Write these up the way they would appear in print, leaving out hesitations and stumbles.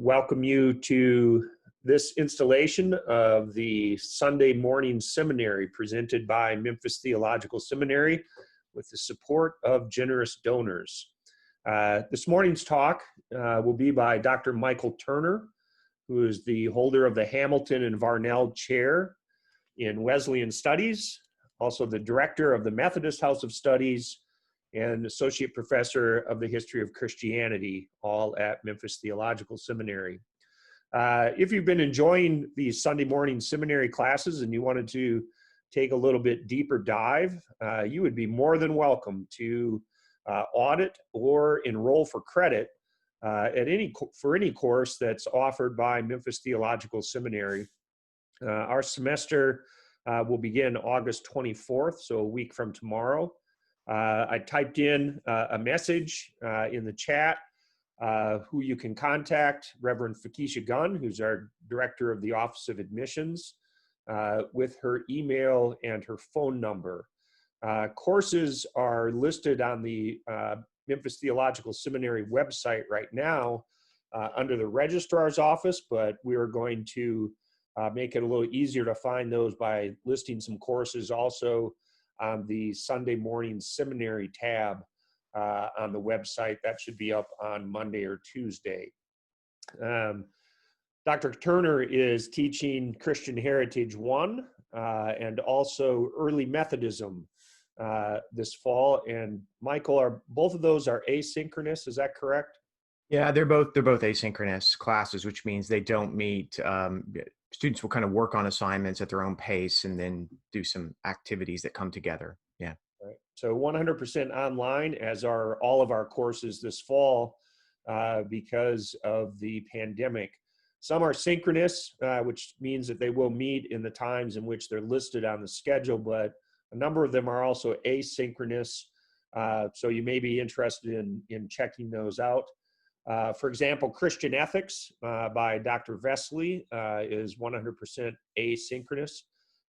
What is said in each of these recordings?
welcome you to this installation of the Sunday morning seminary presented by Memphis Theological Seminary with the support of generous donors. This morning's talk will be by Dr. Michael Turner, who is the holder of the Hamilton and Varnell Chair in Wesleyan Studies, also the director of the Methodist House of Studies, and associate professor of the history of Christianity, all at Memphis Theological Seminary. If you've been enjoying these Sunday morning seminary classes and you wanted to take a little bit deeper dive, you would be more than welcome to audit or enroll for credit for any course that's offered by Memphis Theological Seminary. Our semester will begin August 24th, so a week from tomorrow. I typed in a message in the chat who you can contact, Reverend Fakisha Gunn, who's our director of the Office of Admissions, with her email and her phone number. Courses are listed on the Memphis Theological Seminary website right now under the registrar's office, but we are going to make it a little easier to find those by listing some courses also on the Sunday morning seminary tab on the website. That should be up on Monday or Tuesday. Dr. Turner is teaching Christian Heritage 1 and also Early Methodism this fall. And Michael, both of those are asynchronous, is that correct? Yeah, they're both asynchronous classes, which means they don't meet. Students will kind of work on assignments at their own pace and then do some activities that come together. Yeah. Right. So 100% online, as are all of our courses this fall because of the pandemic. Some are synchronous, which means that they will meet in the times in which they're listed on the schedule, but a number of them are also asynchronous. So you may be interested in checking those out. For example, Christian Ethics by Dr. Vesley is 100% asynchronous.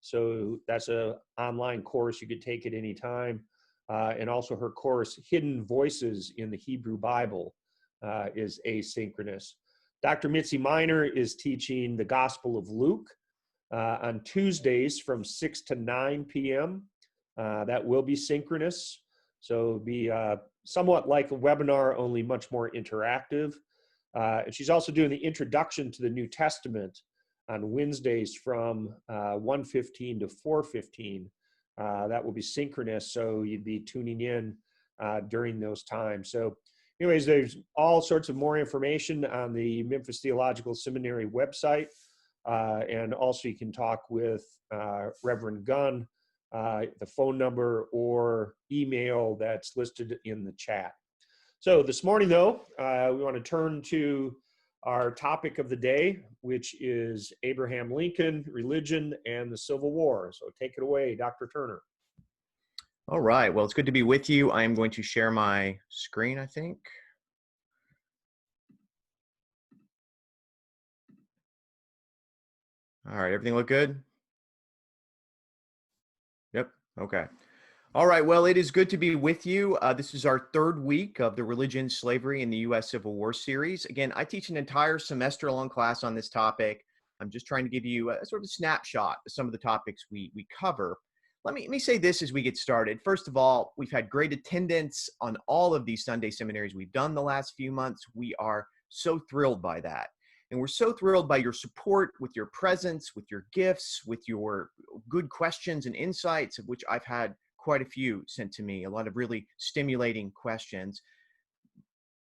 So that's an online course. You could take at any time. And also her course, Hidden Voices in the Hebrew Bible, is asynchronous. Dr. Mitzi Miner is teaching the Gospel of Luke on Tuesdays from 6 to 9 p.m. That will be synchronous. So it'll be somewhat like a webinar, only much more interactive. And she's also doing the Introduction to the New Testament on Wednesdays from 1:15 to 4:15. That will be synchronous, so you'd be tuning in during those times. So anyways, there's all sorts of more information on the Memphis Theological Seminary website. And also you can talk with Reverend Gunn, the phone number or email that's listed in the chat. So this morning, though, we want to turn to our topic of the day, which is Abraham Lincoln, religion, and the Civil War. So take it away, Dr. Turner. All right. Well, it's good to be with you. I am going to share my screen, I think. All right. Everything look good? Yep. Okay. All right. Well, it is good to be with you. This is our third week of the Religion, Slavery, and the U.S. Civil War series. Again, I teach an entire semester-long class on this topic. I'm just trying to give you a sort of a snapshot of some of the topics we cover. Let me say this as we get started. First of all, we've had great attendance on all of these Sunday seminaries we've done the last few months. We are so thrilled by that. And we're so thrilled by your support, with your presence, with your gifts, with your good questions and insights, of which I've had quite a few sent to me, a lot of really stimulating questions.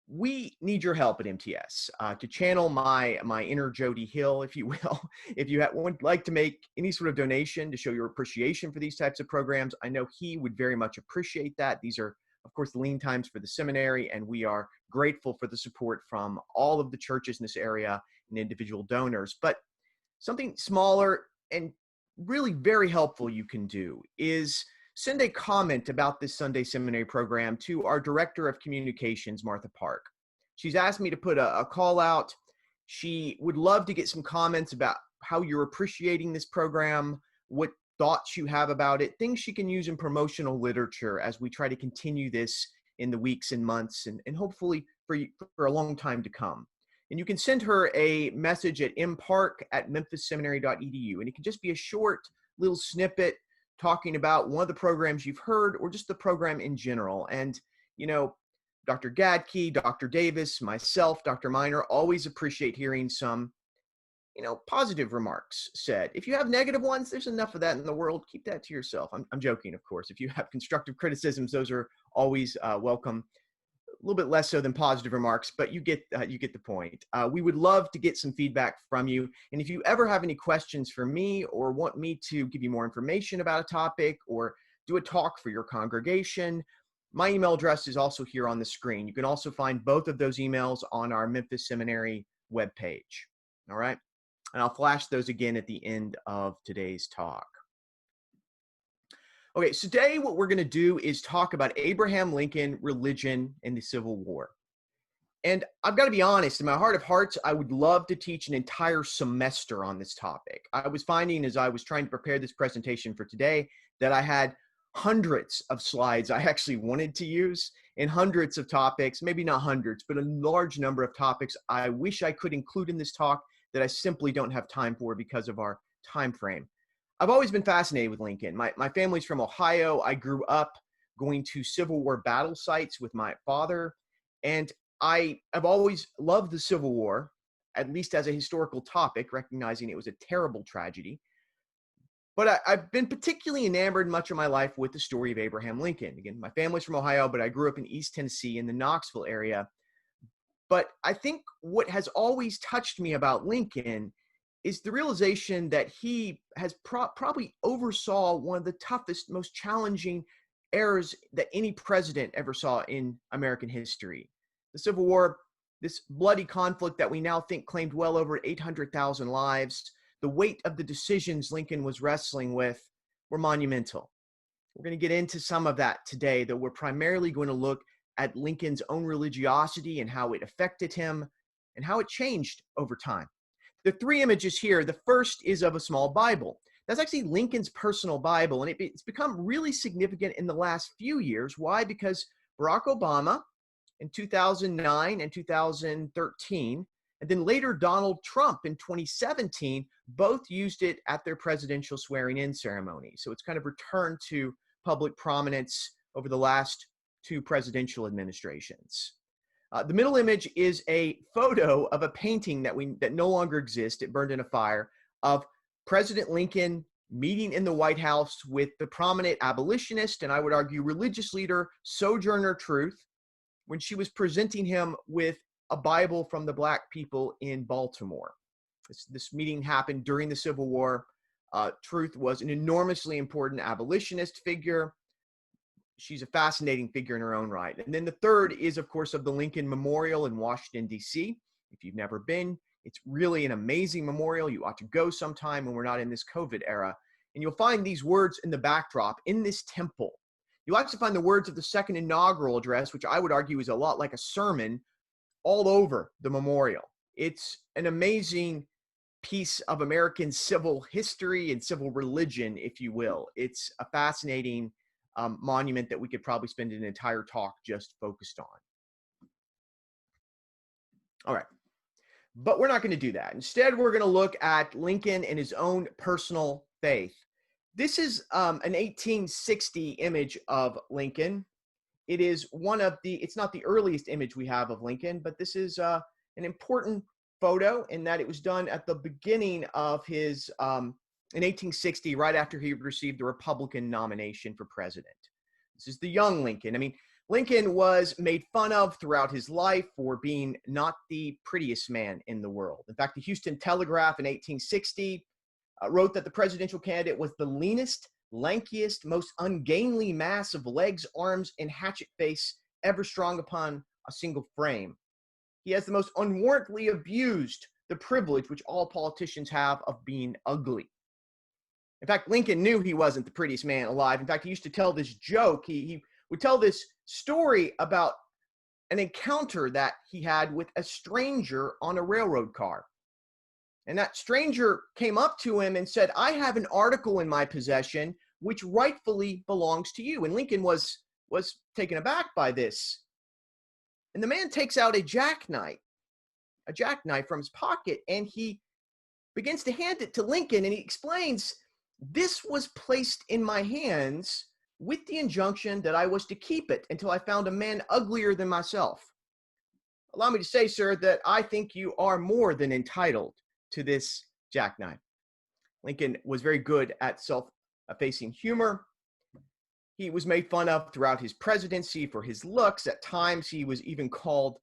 We need your help at MTS to channel my inner Jody Hill, if you will. If you would like to make any sort of donation to show your appreciation for these types of programs, I know he would very much appreciate that. These are, of course, the lean times for the seminary, and we are grateful for the support from all of the churches in this area and individual donors. But something smaller and really very helpful you can do is send a comment about this Sunday seminary program to our Director of Communications, Martha Park. She's asked me to put a call out. She would love to get some comments about how you're appreciating this program, what thoughts you have about it, things she can use in promotional literature as we try to continue this in the weeks and months and hopefully for a long time to come. And you can send her a message at mpark@memphisseminary.edu. And it can just be a short little snippet talking about one of the programs you've heard or just the program in general. And, you know, Dr. Gadke, Dr. Davis, myself, Dr. Miner always appreciate hearing some, you know, positive remarks said. If you have negative ones, there's enough of that in the world. Keep that to yourself. I'm joking, of course. If you have constructive criticisms, those are always welcome. A little bit less so than positive remarks, but you get the point. We would love to get some feedback from you. And if you ever have any questions for me or want me to give you more information about a topic or do a talk for your congregation, my email address is also here on the screen. You can also find both of those emails on our Memphis Seminary webpage. All right. And I'll flash those again at the end of today's talk. Okay, so today what we're going to do is talk about Abraham Lincoln, religion, and the Civil War. And I've got to be honest, in my heart of hearts, I would love to teach an entire semester on this topic. I was finding as I was trying to prepare this presentation for today that I had hundreds of slides I actually wanted to use and hundreds of topics, maybe not hundreds, but a large number of topics I wish I could include in this talk that I simply don't have time for because of our time frame. I've always been fascinated with Lincoln. My family's from Ohio. I grew up going to Civil War battle sites with my father, and I've always loved the Civil War, at least as a historical topic, recognizing it was a terrible tragedy. But I've been particularly enamored much of my life with the story of Abraham Lincoln. Again, my family's from Ohio, but I grew up in East Tennessee in the Knoxville area. But I think what has always touched me about Lincoln is the realization that he has probably oversaw one of the toughest, most challenging eras that any president ever saw in American history. The Civil War, this bloody conflict that we now think claimed well over 800,000 lives, the weight of the decisions Lincoln was wrestling with were monumental. We're going to get into some of that today, though we're primarily going to look at Lincoln's own religiosity and how it affected him and how it changed over time. The three images here, the first is of a small Bible. That's actually Lincoln's personal Bible, and it's become really significant in the last few years. Why? Because Barack Obama in 2009 and 2013, and then later Donald Trump in 2017, both used it at their presidential swearing-in ceremony. So it's kind of returned to public prominence over the last two presidential administrations. The middle image is a photo of a painting that no longer exists. It burned in a fire, of President Lincoln meeting in the White House with the prominent abolitionist and I would argue religious leader Sojourner Truth when she was presenting him with a Bible from the Black people in Baltimore. This meeting happened during the Civil War. Truth was an enormously important abolitionist figure. She's a fascinating figure in her own right. And then the third is, of course, of the Lincoln Memorial in Washington, D.C. If you've never been, it's really an amazing memorial. You ought to go sometime when we're not in this COVID era. And you'll find these words in the backdrop in this temple. You'll actually find the words of the second inaugural address, which I would argue is a lot like a sermon, all over the memorial. It's an amazing piece of American civil history and civil religion, if you will. It's a fascinating monument that we could probably spend an entire talk just focused on. All right, but we're not going to do that. Instead, we're going to look at Lincoln and his own personal faith. This is an 1860 image of Lincoln. It is it's not the earliest image we have of Lincoln, but this is an important photo in that it was done at the beginning of his in 1860, right after he received the Republican nomination for president. This is the young Lincoln. I mean, Lincoln was made fun of throughout his life for being not the prettiest man in the world. In fact, the Houston Telegraph in 1860 wrote that the presidential candidate was the leanest, lankiest, most ungainly mass of legs, arms, and hatchet face ever strung upon a single frame. He has the most unwarrantedly abused the privilege which all politicians have of being ugly. In fact, Lincoln knew he wasn't the prettiest man alive. In fact, he used to tell this joke. He would tell this story about an encounter that he had with a stranger on a railroad car. And that stranger came up to him and said, "I have an article in my possession which rightfully belongs to you." And Lincoln was taken aback by this. And the man takes out a jackknife a jackknife from his pocket, and he begins to hand it to Lincoln, and he explains, "This was placed in my hands with the injunction that I was to keep it until I found a man uglier than myself. Allow me to say, sir, that I think you are more than entitled to this jackknife." Lincoln was very good at self-effacing humor. He was made fun of throughout his presidency for his looks. At times, he was even called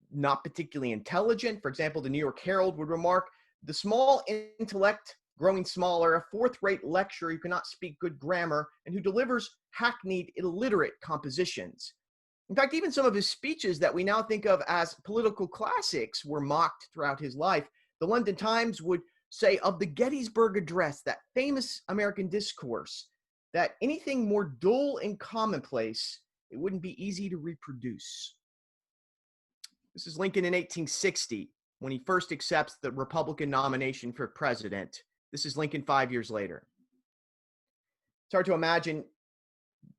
not particularly intelligent. For example, the New York Herald would remark, "The small intellect growing smaller, a fourth-rate lecturer who cannot speak good grammar, and who delivers hackneyed, illiterate compositions." In fact, even some of his speeches that we now think of as political classics were mocked throughout his life. The London Times would say of the Gettysburg Address, that famous American discourse, that anything more dull and commonplace, it wouldn't be easy to reproduce. This is Lincoln in 1860, when he first accepts the Republican nomination for president. This is Lincoln 5 years later. It's hard to imagine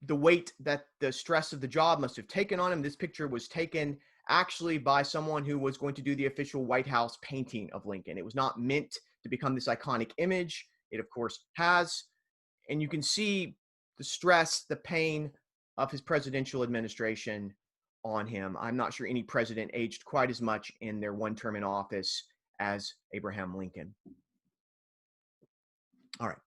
the weight that the stress of the job must have taken on him. This picture was taken actually by someone who was going to do the official White House painting of Lincoln. It was not meant to become this iconic image. It, of course, has. And you can see the stress, the pain of his presidential administration on him. I'm not sure any president aged quite as much in their one term in office as Abraham Lincoln. All right.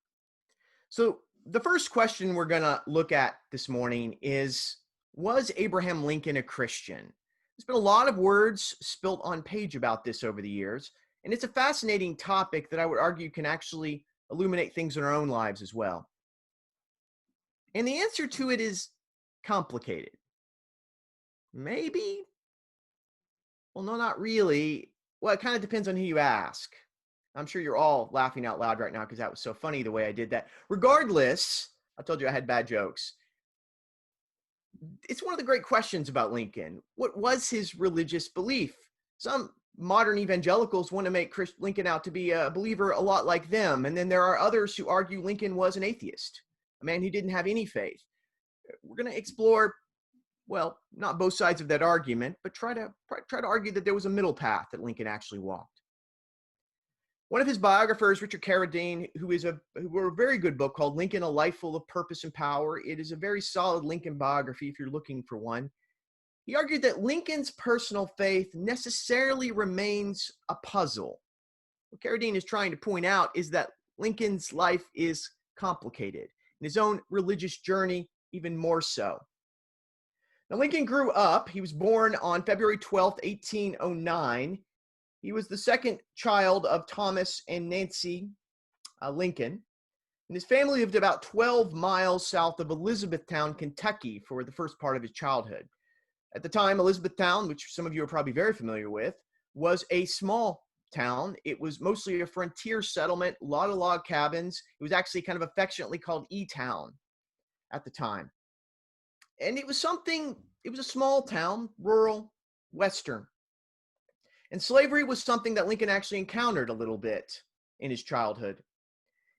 So the first question we're going to look at this morning is, was Abraham Lincoln a Christian? There's been a lot of words spilt on page about this over the years, and it's a fascinating topic that I would argue can actually illuminate things in our own lives as well. And the answer to it is complicated. Maybe? Well, no, not really. Well, it kind of depends on who you ask. I'm sure you're all laughing out loud right now because that was so funny the way I did that. Regardless, I told you I had bad jokes. It's one of the great questions about Lincoln. What was his religious belief? Some modern evangelicals want to make Lincoln out to be a believer a lot like them. And then there are others who argue Lincoln was an atheist, a man who didn't have any faith. We're going to explore, well, not both sides of that argument, but try to argue that there was a middle path that Lincoln actually walked. One of his biographers, Richard Carradine, who wrote a very good book called Lincoln, A Life Full of Purpose and Power. It is a very solid Lincoln biography if you're looking for one. He argued that Lincoln's personal faith necessarily remains a puzzle. What Carradine is trying to point out is that Lincoln's life is complicated, and his own religious journey even more so. Now, Lincoln grew up. He was born on February 12th, 1809. He was the second child of Thomas and Nancy Lincoln. And his family lived about 12 miles south of Elizabethtown, Kentucky for the first part of his childhood. At the time, Elizabethtown, which some of you are probably very familiar with, was a small town. It was mostly a frontier settlement, a lot of log cabins. It was actually kind of affectionately called E-Town at the time. And it was a small town, rural, western. And slavery was something that Lincoln actually encountered a little bit in his childhood.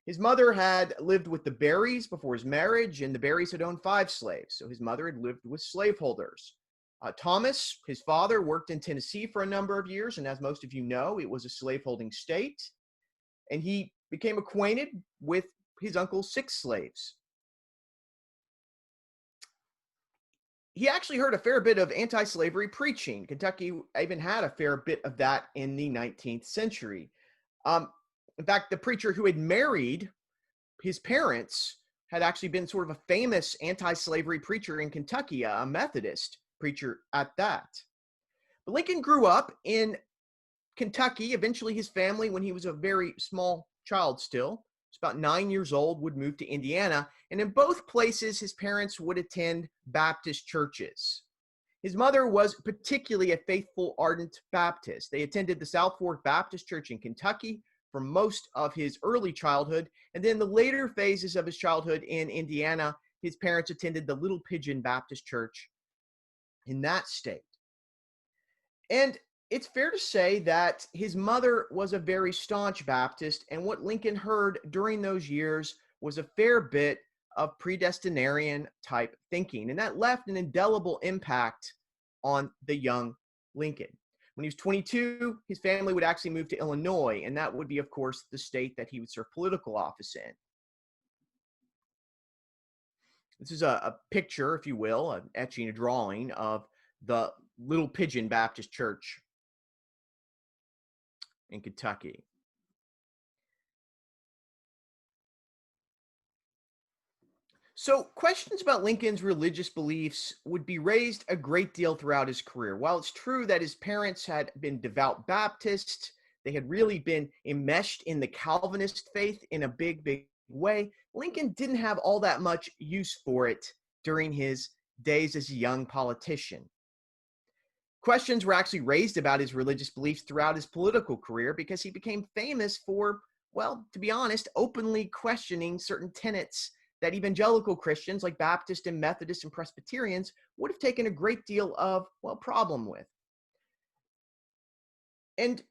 His mother had lived with the Berrys before his marriage, and the Berrys had owned 5 slaves. So his mother had lived with slaveholders. Thomas, his father, worked in Tennessee for a number of years, and as most of you know, it was a slaveholding state. And he became acquainted with his uncle's 6 slaves. He actually heard a fair bit of anti-slavery preaching. Kentucky even had a fair bit of that in the 19th century. In fact, the preacher who had married his parents had actually been sort of a famous anti-slavery preacher in Kentucky, a Methodist preacher at that. But Lincoln grew up in Kentucky. Eventually, his family, when he was a very small child still, about 9 years old, would move to Indiana. And in both places, his parents would attend Baptist churches. His mother was particularly a faithful, ardent Baptist. They attended the South Fork Baptist Church in Kentucky for most of his early childhood. And then the later phases of his childhood in Indiana, his parents attended the Little Pigeon Baptist Church in that state. And it's fair to say that his mother was a very staunch Baptist, and what Lincoln heard during those years was a fair bit of predestinarian type thinking, and that left an indelible impact on the young Lincoln. When he was 22, his family would actually move to Illinois, and that would be, of course, the state that he would serve political office in. This is a picture, if you will, an etching, a drawing of the Little Pigeon Baptist Church in Kentucky. So questions about Lincoln's religious beliefs would be raised a great deal throughout his career. While it's true that his parents had been devout Baptists, they had really been enmeshed in the Calvinist faith in a big way, Lincoln didn't have all that much use for it during his days as a young politician. Questions were actually raised about his religious beliefs throughout his political career because he became famous for, well, to be honest, openly questioning certain tenets that evangelical Christians like Baptist and Methodist and Presbyterians would have taken a great deal of, well, problem with. And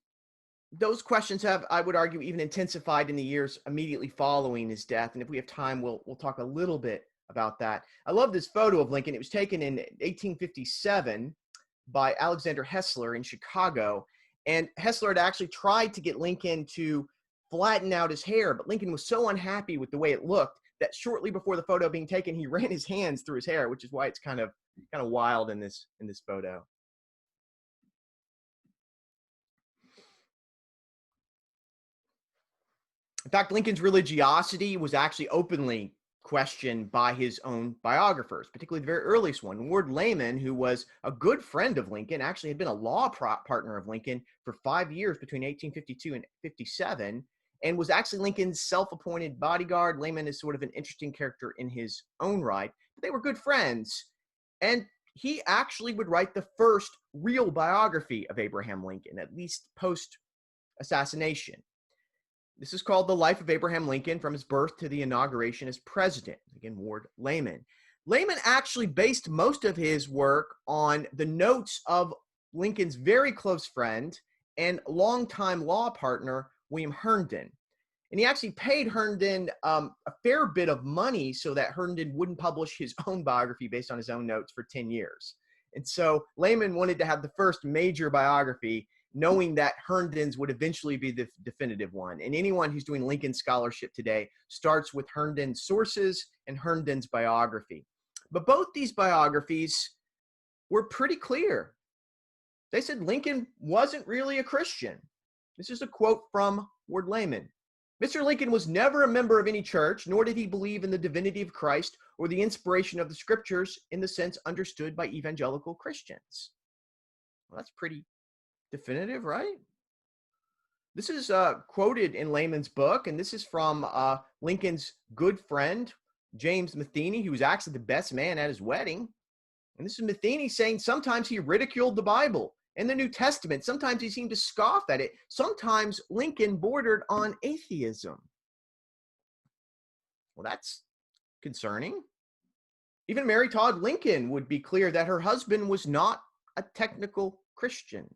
those questions have, I would argue, even intensified in the years immediately following his death. And if we have time, we'll talk a little bit about that. I love this photo of Lincoln. It was taken in 1857 by Alexander Hessler in Chicago. And Hessler had actually tried to get Lincoln to flatten out his hair, but Lincoln was so unhappy with the way it looked that shortly before the photo being taken, he ran his hands through his hair, which is why it's kind of wild in this photo. In fact, Lincoln's religiosity was actually openly questioned by his own biographers, particularly the very earliest one. Ward Layman, who was a good friend of Lincoln, actually had been a law partner of Lincoln for 5 years between 1852 and 57, and was actually Lincoln's self-appointed bodyguard. Layman is sort of an interesting character in his own right, but they were good friends. And he actually would write the first real biography of Abraham Lincoln, at least post-assassination. This is called The Life of Abraham Lincoln from his birth to the inauguration as president. Again, Ward Layman. Layman actually based most of his work on the notes of Lincoln's very close friend and longtime law partner, William Herndon. And he actually paid Herndon a fair bit of money so that Herndon wouldn't publish his own biography based on his own notes for 10 years. And so Layman wanted to have the first major biography, knowing that Herndon's would eventually be the definitive one. And anyone who's doing Lincoln scholarship today starts with Herndon's sources and Herndon's biography. But both these biographies were pretty clear. They said Lincoln wasn't really a Christian. This is a quote from Ward Layman. Mr. Lincoln was never a member of any church, nor did he believe in the divinity of Christ or the inspiration of the scriptures in the sense understood by evangelical Christians. Well, that's pretty definitive, right? This is quoted in Layman's book, and this is from Lincoln's good friend, James Matheny, who was actually the best man at his wedding. And this is Matheny saying sometimes he ridiculed the Bible and the New Testament. Sometimes he seemed to scoff at it. Sometimes Lincoln bordered on atheism. Well, that's concerning. Even Mary Todd Lincoln would be clear that her husband was not a technical Christian.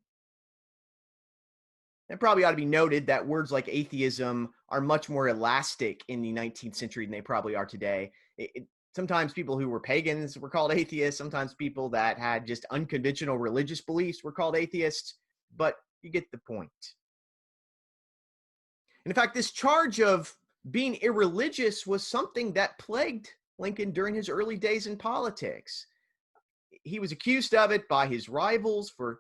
It probably ought to be noted that words like atheism are much more elastic in the 19th century than they probably are today. Sometimes people who were pagans were called atheists. Sometimes people that had just unconventional religious beliefs were called atheists. But you get the point. And in fact, this charge of being irreligious was something that plagued Lincoln during his early days in politics. He was accused of it by his rivals for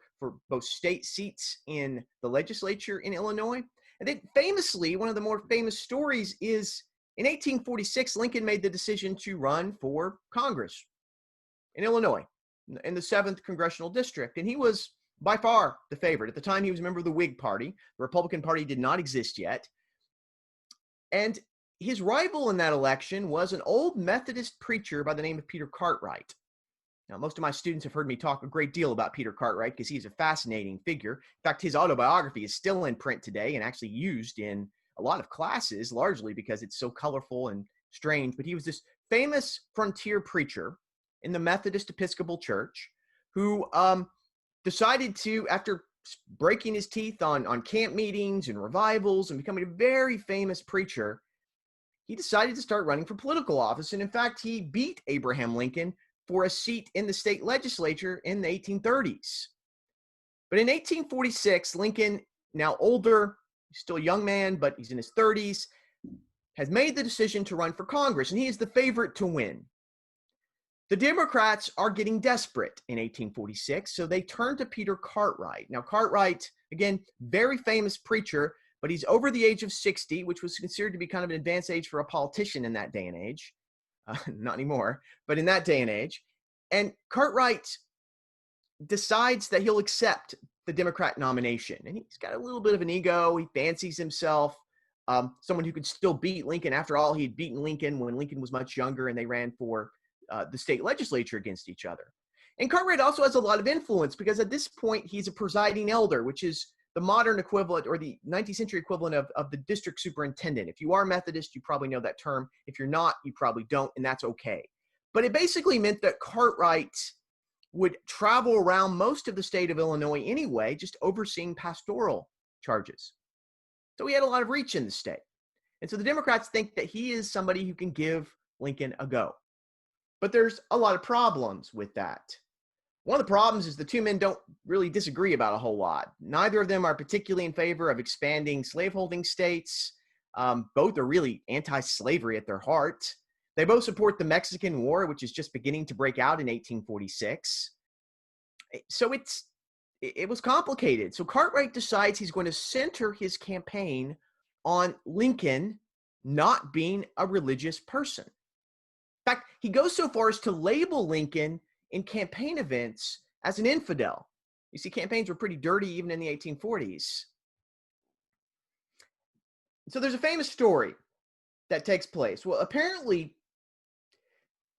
both state seats in the legislature in Illinois. And then famously, one of the more famous stories is in 1846, Lincoln made the decision to run for Congress in Illinois, in the 7th Congressional District. And he was by far the favorite. At the time, he was a member of the Whig Party. The Republican Party did not exist yet. And his rival in that election was an old Methodist preacher by the name of Peter Cartwright. Now, most of my students have heard me talk a great deal about Peter Cartwright because he's a fascinating figure. In fact, his autobiography is still in print today and actually used in a lot of classes, largely because it's so colorful and strange. But he was this famous frontier preacher in the Methodist Episcopal Church who decided to, after breaking his teeth on camp meetings and revivals and becoming a very famous preacher, he decided to start running for political office. And in fact, he beat Abraham Lincoln for a seat in the state legislature in the 1830s. But in 1846, Lincoln, now older, still a young man, but he's in his 30s, has made the decision to run for Congress, and he is the favorite to win. The Democrats are getting desperate in 1846, so they turn to Peter Cartwright. Now, Cartwright, again, very famous preacher, but he's over the age of 60, which was considered to be kind of an advanced age for a politician in that day and age. Not anymore, but in that day and age. And Cartwright decides that he'll accept the Democrat nomination. And he's got a little bit of an ego. He fancies himself someone who could still beat Lincoln. After all, he'd beaten Lincoln when Lincoln was much younger and they ran for the state legislature against each other. And Cartwright also has a lot of influence because at this point, he's a presiding elder, which is the modern equivalent or the 19th century equivalent of the district superintendent. If you are Methodist, you probably know that term. If you're not, you probably don't, and that's okay. But it basically meant that Cartwright would travel around most of the state of Illinois anyway, just overseeing pastoral charges. So he had a lot of reach in the state. And so the Democrats think that he is somebody who can give Lincoln a go. But there's a lot of problems with that. One of the problems is the two men don't really disagree about a whole lot. Neither of them are particularly in favor of expanding slaveholding states. Both are really anti-slavery at their heart. They both support the Mexican War, which is just beginning to break out in 1846. So it was complicated. So Cartwright decides he's going to center his campaign on Lincoln not being a religious person. In fact, he goes so far as to label Lincoln in campaign events as an infidel. You see, campaigns were pretty dirty even in the 1840s. So there's a famous story that takes place. Well, apparently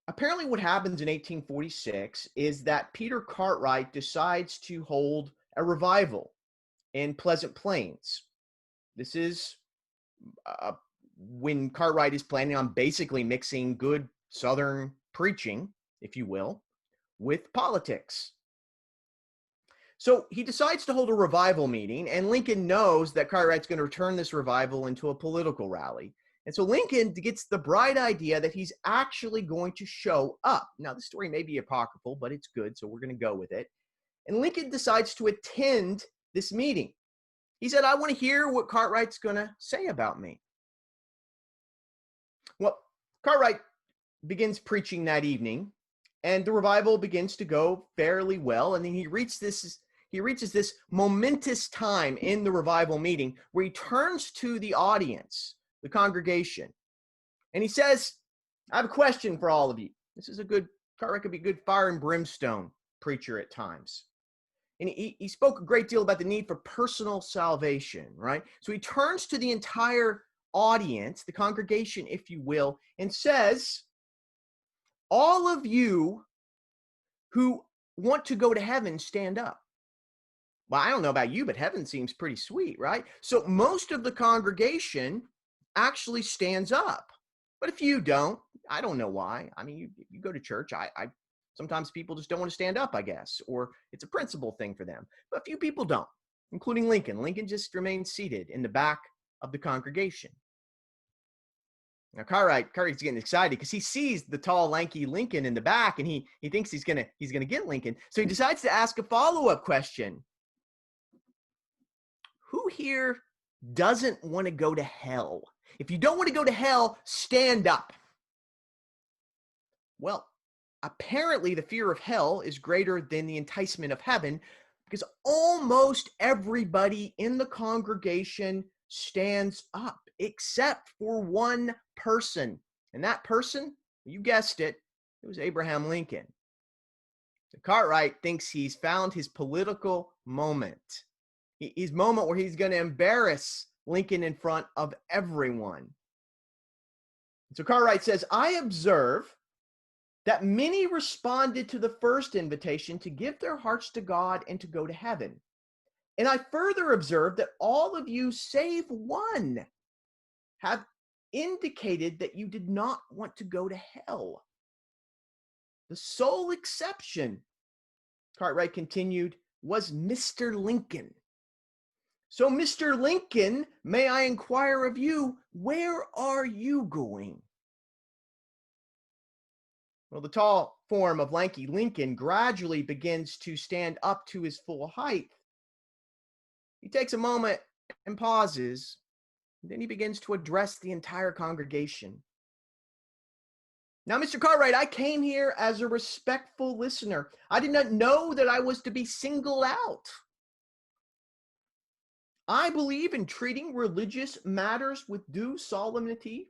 what happens in 1846 is that Peter Cartwright decides to hold a revival in Pleasant Plains. This is when Cartwright is planning on basically mixing good Southern preaching, if you will, with politics. So he decides to hold a revival meeting, and Lincoln knows that Cartwright's going to turn this revival into a political rally. And so Lincoln gets the bright idea that he's actually going to show up. Now, the story may be apocryphal, but it's good, so we're going to go with it. And Lincoln decides to attend this meeting. He said, I want to hear what Cartwright's going to say about me. Well, Cartwright begins preaching that evening, and the revival begins to go fairly well. And then he reaches this momentous time in the revival meeting where he turns to the audience, the congregation, and he says, I have a question for all of you. Cartwright could be a good fire and brimstone preacher at times. And he spoke a great deal about the need for personal salvation, right? So he turns to the entire audience, the congregation, if you will, and says, all of you who want to go to heaven, stand up. Well, I don't know about you, but heaven seems pretty sweet, right? So most of the congregation actually stands up. But if you don't, I don't know why. I mean, you go to church. Sometimes people just don't want to stand up, I guess, or it's a principle thing for them. But few people don't, including Lincoln. Lincoln just remains seated in the back of the congregation. Now, Cartwright's getting excited because he sees the tall, lanky Lincoln in the back, and he thinks he's gonna get Lincoln. So he decides to ask a follow-up question. Who here doesn't want to go to hell? If you don't want to go to hell, stand up. Well, apparently the fear of hell is greater than the enticement of heaven because almost everybody in the congregation stands up except for one person. And that person, you guessed it, it was Abraham Lincoln. Cartwright thinks he's found his political moment. His moment where he's going to embarrass Lincoln in front of everyone. So Cartwright says, I observe that many responded to the first invitation to give their hearts to God and to go to heaven. And I further observe that all of you, save one, have indicated that you did not want to go to hell. The sole exception, Cartwright continued, was Mr. Lincoln. So, Mr. Lincoln, may I inquire of you, where are you going? Well, the tall form of lanky Lincoln gradually begins to stand up to his full height. He takes a moment and pauses. And then he begins to address the entire congregation. Now, Mr. Cartwright, I came here as a respectful listener. I did not know that I was to be singled out. I believe in treating religious matters with due solemnity.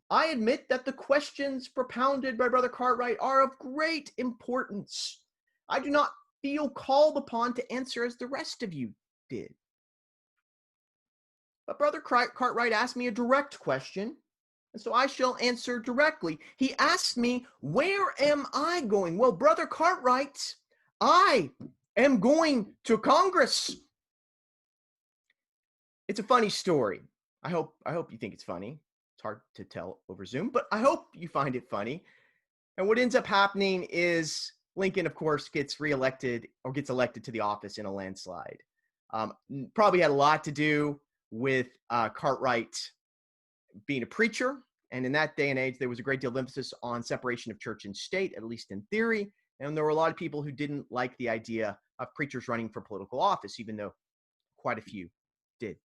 I admit that the questions propounded by Brother Cartwright are of great importance. I do not feel called upon to answer as the rest of you did. But Brother Cartwright asked me a direct question, and so I shall answer directly. He asked me, where am I going? Well, Brother Cartwright, I am going to Congress. It's a funny story. I hope you think it's funny. It's hard to tell over Zoom, but I hope you find it funny. And what ends up happening is Lincoln, of course, gets reelected or gets elected to the office in a landslide. Probably had a lot to do with Cartwright being a preacher. And in that day and age, there was a great deal of emphasis on separation of church and state, at least in theory. And there were a lot of people who didn't like the idea of preachers running for political office, even though quite a few did.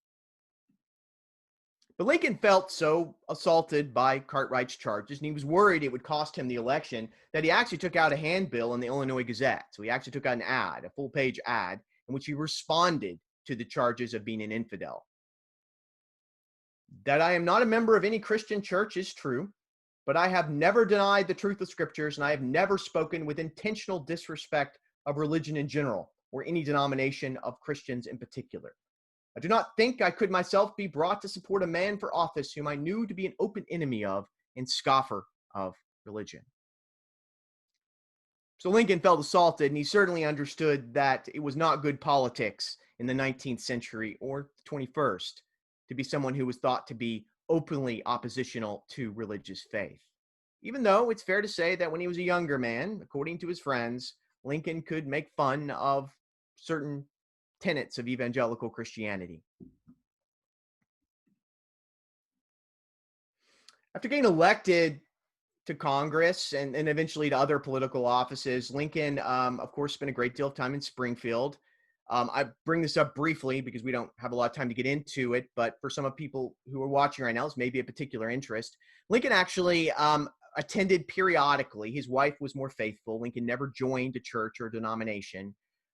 But Lincoln felt so assaulted by Cartwright's charges, and he was worried it would cost him the election, that he actually took out a handbill in the Illinois Gazette. So he actually took out an ad, a full-page ad, in which he responded to the charges of being an infidel. That I am not a member of any Christian church is true, but I have never denied the truth of scriptures, and I have never spoken with intentional disrespect of religion in general, or any denomination of Christians in particular. I do not think I could myself be brought to support a man for office whom I knew to be an open enemy of and scoffer of religion. So Lincoln felt assaulted, and he certainly understood that it was not good politics in the 19th century or the 21st to be someone who was thought to be openly oppositional to religious faith. Even though it's fair to say that when he was a younger man, according to his friends, Lincoln could make fun of certain tenets of evangelical Christianity. After getting elected to Congress and eventually to other political offices, Lincoln, of course, spent a great deal of time in Springfield. I bring this up briefly because we don't have a lot of time to get into it, but for some of people who are watching right now, this may be a particular interest. Lincoln actually attended periodically. His wife was more faithful. Lincoln never joined a church or denomination.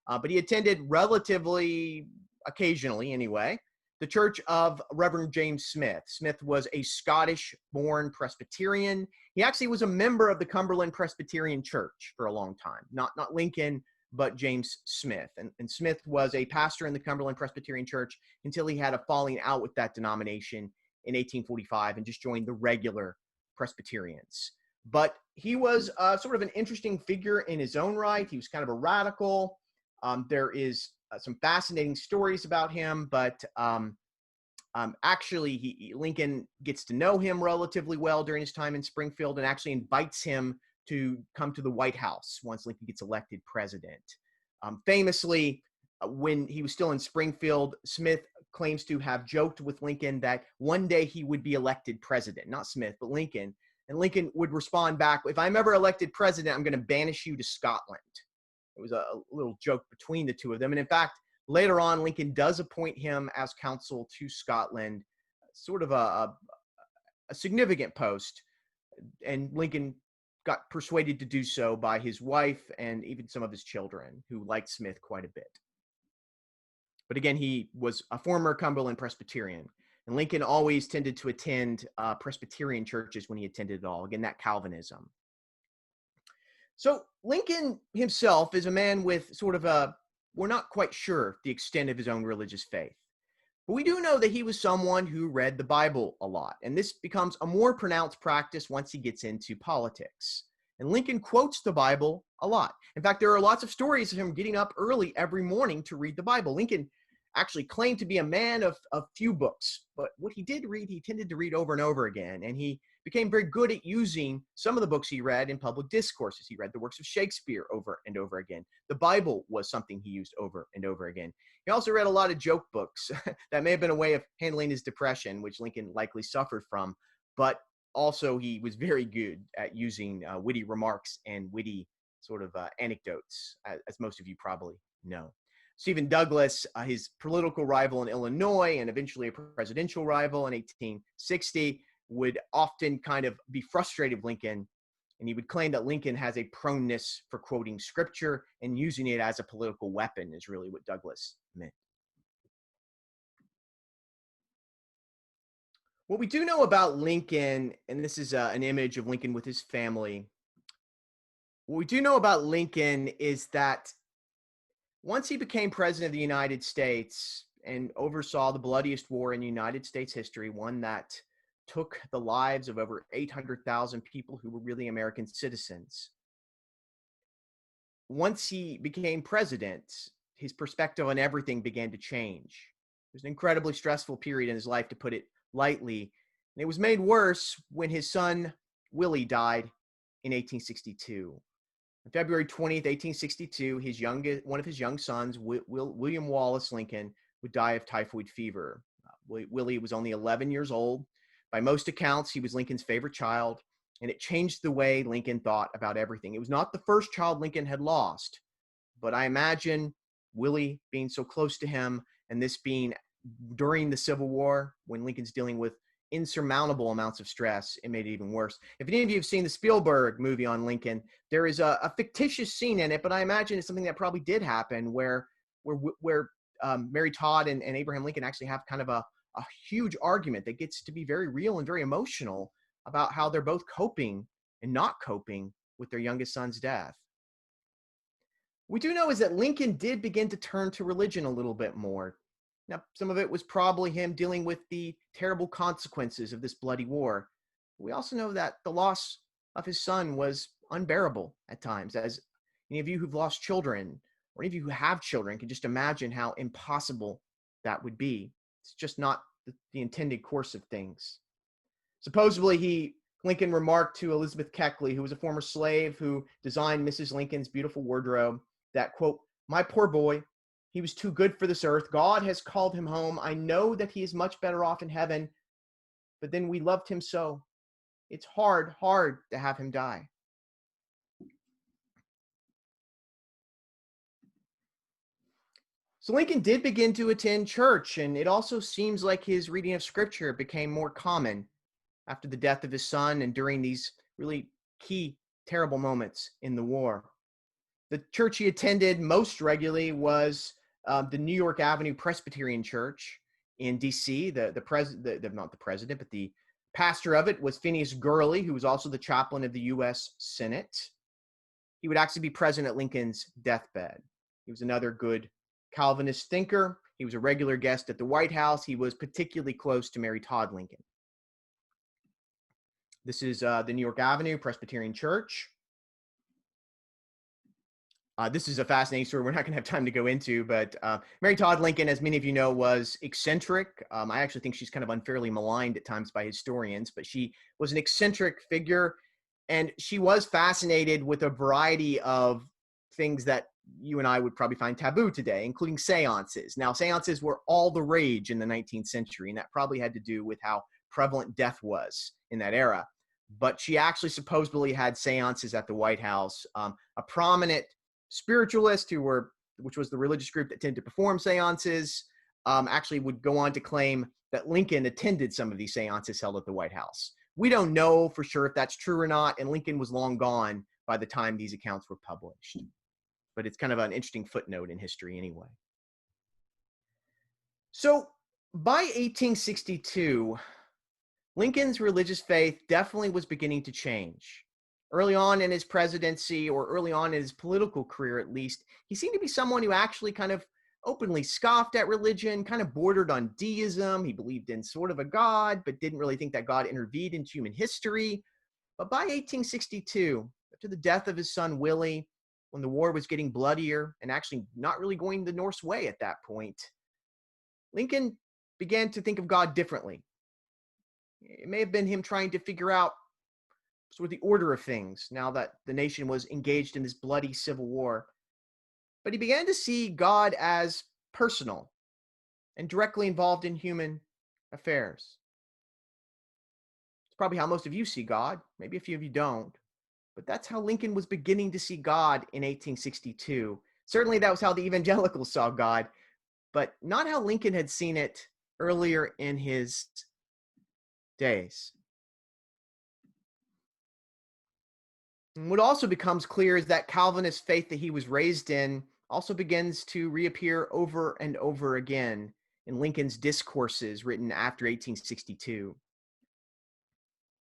But he attended relatively occasionally, anyway, the church of Reverend James Smith. Smith was a Scottish-born Presbyterian. He actually was a member of the Cumberland Presbyterian Church for a long time. Not Lincoln, but James Smith. And Smith was a pastor in the Cumberland Presbyterian Church until he had a falling out with that denomination in 1845 and just joined the regular Presbyterians. But he was sort of an interesting figure in his own right. He was kind of a radical. There is some fascinating stories about him, but actually Lincoln gets to know him relatively well during his time in Springfield and actually invites him to come to the White House once Lincoln gets elected president. Famously, when he was still in Springfield, Smith claims to have joked with Lincoln that one day he would be elected president, not Smith, but Lincoln. And Lincoln would respond back, if I'm ever elected president, I'm going to banish you to Scotland. It was a little joke between the two of them. And in fact, later on, Lincoln does appoint him as consul to Scotland, sort of a significant post. And Lincoln got persuaded to do so by his wife and even some of his children, who liked Smith quite a bit. But again, he was a former Cumberland Presbyterian. And Lincoln always tended to attend Presbyterian churches when he attended at all. Again, that Calvinism. So Lincoln himself is a man with sort of we're not quite sure the extent of his own religious faith. But we do know that he was someone who read the Bible a lot. And this becomes a more pronounced practice once he gets into politics. And Lincoln quotes the Bible a lot. In fact, there are lots of stories of him getting up early every morning to read the Bible. Lincoln actually claimed to be a man of few books. But what he did read, he tended to read over and over again. And he became very good at using some of the books he read in public discourses. He read the works of Shakespeare over and over again. The Bible was something he used over and over again. He also read a lot of joke books. That may have been a way of handling his depression, which Lincoln likely suffered from. But also he was very good at using witty remarks and witty sort of anecdotes, as most of you probably know. Stephen Douglas, his political rival in Illinois and eventually a presidential rival in 1860, would often kind of be frustrated with Lincoln, and he would claim that Lincoln has a proneness for quoting scripture and using it as a political weapon is really what Douglas meant. What we do know about Lincoln, and this is an image of Lincoln with his family, what we do know about Lincoln is that once he became president of the United States and oversaw the bloodiest war in United States history, one that took the lives of over 800,000 people who were really American citizens. Once he became president, his perspective on everything began to change. It was an incredibly stressful period in his life, to put it lightly. And it was made worse when his son, Willie, died in 1862. On February 20th, 1862, one of his young sons, William Wallace Lincoln, would die of typhoid fever. Willie was only 11 years old. By most accounts, he was Lincoln's favorite child, and it changed the way Lincoln thought about everything. It was not the first child Lincoln had lost, but I imagine Willie being so close to him, and this being during the Civil War, when Lincoln's dealing with insurmountable amounts of stress, it made it even worse. If any of you have seen the Spielberg movie on Lincoln, there is a fictitious scene in it, but I imagine it's something that probably did happen, where Mary Todd and Abraham Lincoln actually have kind of a huge argument that gets to be very real and very emotional about how they're both coping and not coping with their youngest son's death. What we do know is that Lincoln did begin to turn to religion a little bit more. Now, some of it was probably him dealing with the terrible consequences of this bloody war. We also know that the loss of his son was unbearable at times, as any of you who've lost children, or any of you who have children, can just imagine how impossible that would be. It's just not the intended course of things. Supposedly, Lincoln remarked to Elizabeth Keckley, who was a former slave who designed Mrs. Lincoln's beautiful wardrobe, that, quote, "My poor boy, he was too good for this earth. God has called him home. I know that he is much better off in heaven, but then we loved him so. It's hard to have him die." So Lincoln did begin to attend church, and it also seems like his reading of scripture became more common after the death of his son and during these really key, terrible moments in the war. The church he attended most regularly was the New York Avenue Presbyterian Church in D.C. Not the president, but the pastor of it was Phineas Gurley, who was also the chaplain of the U.S. Senate. He would actually be present at Lincoln's deathbed. He was another good Calvinist thinker. He was a regular guest at the White House. He was particularly close to Mary Todd Lincoln. This is the New York Avenue Presbyterian Church. This is a fascinating story we're not going to have time to go into, but Mary Todd Lincoln, as many of you know, was eccentric. I actually think she's kind of unfairly maligned at times by historians, but she was an eccentric figure, and she was fascinated with a variety of things that you and I would probably find taboo today, including seances. Now, seances were all the rage in the 19th century, and that probably had to do with how prevalent death was in that era. But she actually supposedly had seances at the White House. A prominent spiritualist which was the religious group that tended to perform seances, actually would go on to claim that Lincoln attended some of these seances held at the White House. We don't know for sure if that's true or not, and Lincoln was long gone by the time these accounts were published. But it's kind of an interesting footnote in history anyway. So by 1862, Lincoln's religious faith definitely was beginning to change. Early on in his presidency, or early on in his political career at least, he seemed to be someone who actually kind of openly scoffed at religion, kind of bordered on deism. He believed in sort of a God, but didn't really think that God intervened into human history. But by 1862, after the death of his son Willie, when the war was getting bloodier and actually not really going the North's way at that point, Lincoln began to think of God differently. It may have been him trying to figure out sort of the order of things now that the nation was engaged in this bloody civil war. But he began to see God as personal and directly involved in human affairs. It's probably how most of you see God. Maybe a few of you don't. But that's how Lincoln was beginning to see God in 1862. Certainly that was how the evangelicals saw God, but not how Lincoln had seen it earlier in his days. And what also becomes clear is that Calvinist faith that he was raised in also begins to reappear over and over again in Lincoln's discourses written after 1862.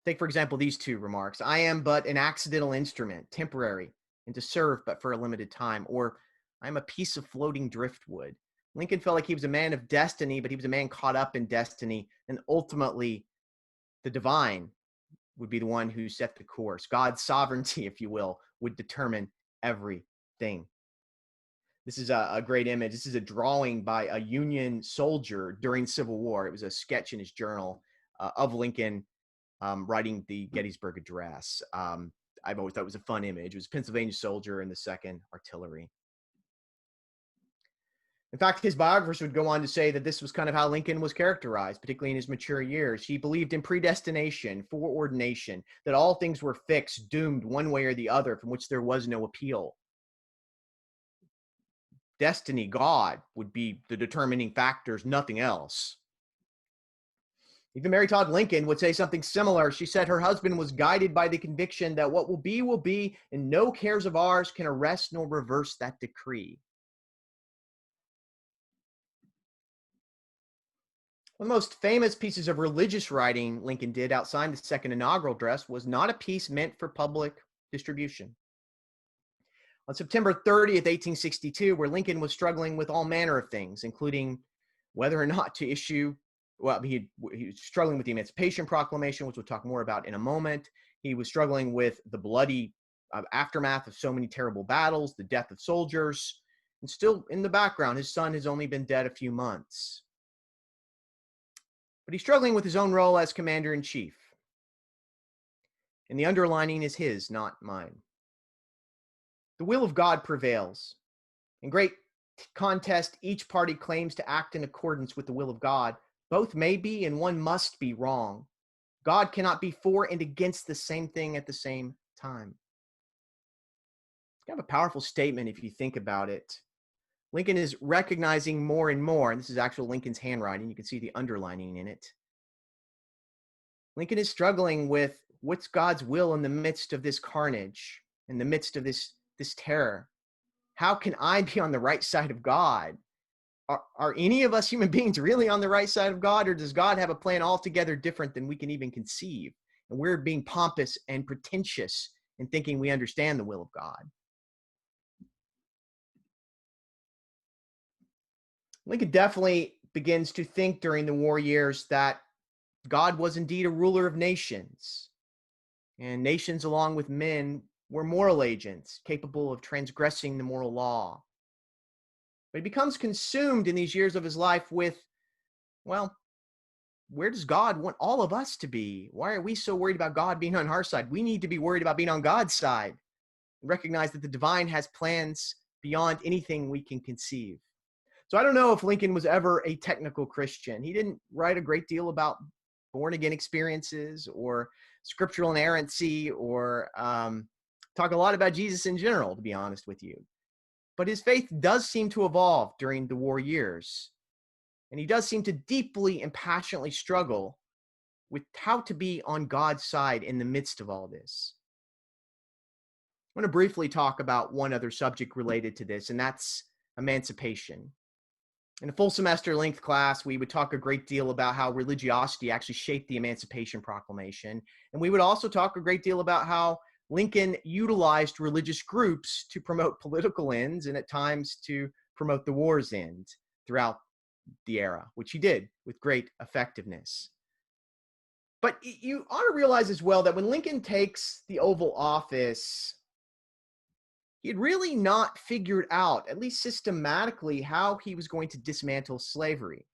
Take, for example, these two remarks. I am but an accidental instrument, temporary, and to serve but for a limited time. Or, I am a piece of floating driftwood. Lincoln felt like he was a man of destiny, but he was a man caught up in destiny. And ultimately, the divine would be the one who set the course. God's sovereignty, if you will, would determine everything. This is a great image. This is a drawing by a Union soldier during Civil War. It was a sketch in his journal of Lincoln writing the Gettysburg Address. I've always thought it was a fun image. It was a Pennsylvania soldier in the 2nd Artillery. In fact, his biographers would go on to say that this was kind of how Lincoln was characterized, particularly in his mature years. He believed in predestination, foreordination, that all things were fixed, doomed one way or the other, from which there was no appeal. Destiny, God, would be the determining factors, nothing else. Even Mary Todd Lincoln would say something similar. She said her husband was guided by the conviction that what will be, and no cares of ours can arrest nor reverse that decree. One of the most famous pieces of religious writing Lincoln did outside the Second Inaugural Address was not a piece meant for public distribution. On September 30th, 1862, where Lincoln was struggling with all manner of things, including whether or not to issue, well, he was struggling with the Emancipation Proclamation, which we'll talk more about in a moment. He was struggling with the bloody aftermath of so many terrible battles, the death of soldiers, and still in the background, his son has only been dead a few months. But he's struggling with his own role as commander-in-chief. And the underlining is his, not mine. The will of God prevails. In great contest, each party claims to act in accordance with the will of God. Both may be and one must be wrong. God cannot be for and against the same thing at the same time. It's kind of a powerful statement if you think about it. Lincoln is recognizing more and more, and this is actual Lincoln's handwriting. You can see the underlining in it. Lincoln is struggling with what's God's will in the midst of this carnage, in the midst of this terror. How can I be on the right side of God? Are any of us human beings really on the right side of God, or does God have a plan altogether different than we can even conceive? And we're being pompous and pretentious in thinking we understand the will of God. Lincoln definitely begins to think during the war years that God was indeed a ruler of nations, and nations along with men were moral agents capable of transgressing the moral law. But he becomes consumed in these years of his life with, well, where does God want all of us to be? Why are we so worried about God being on our side? We need to be worried about being on God's side and recognize that the divine has plans beyond anything we can conceive. So I don't know if Lincoln was ever a technical Christian. He didn't write a great deal about born-again experiences or scriptural inerrancy or talk a lot about Jesus in general, to be honest with you. But his faith does seem to evolve during the war years. And he does seem to deeply and passionately struggle with how to be on God's side in the midst of all this. I want to briefly talk about one other subject related to this, and that's emancipation. In a full semester length class, we would talk a great deal about how religiosity actually shaped the Emancipation Proclamation. And we would also talk a great deal about how Lincoln utilized religious groups to promote political ends and at times to promote the war's end throughout the era, which he did with great effectiveness. But you ought to realize as well that when Lincoln takes the Oval Office, he had really not figured out, at least systematically, how he was going to dismantle slavery.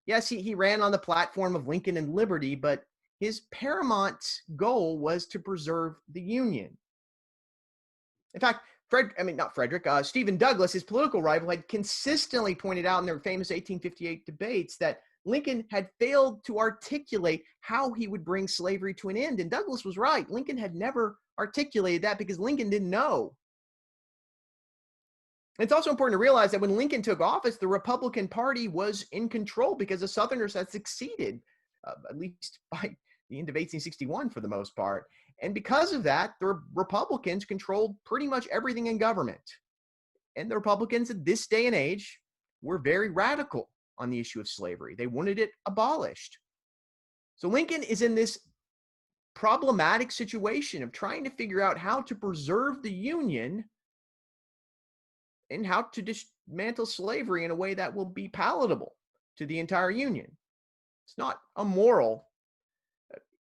Yes, he ran on the platform of Lincoln and liberty, but his paramount goal was to preserve the Union. In fact, Stephen Douglas, his political rival, had consistently pointed out in their famous 1858 debates that Lincoln had failed to articulate how he would bring slavery to an end. And Douglas was right. Lincoln had never articulated that because Lincoln didn't know. It's also important to realize that when Lincoln took office, the Republican Party was in control because the Southerners had succeeded, at least by the end of 1861 for the most part. And because of that, the Republicans controlled pretty much everything in government. And the Republicans at this day and age were very radical on the issue of slavery. They wanted it abolished. So Lincoln is in this problematic situation of trying to figure out how to preserve the Union and how to dismantle slavery in a way that will be palatable to the entire Union. It's not a moral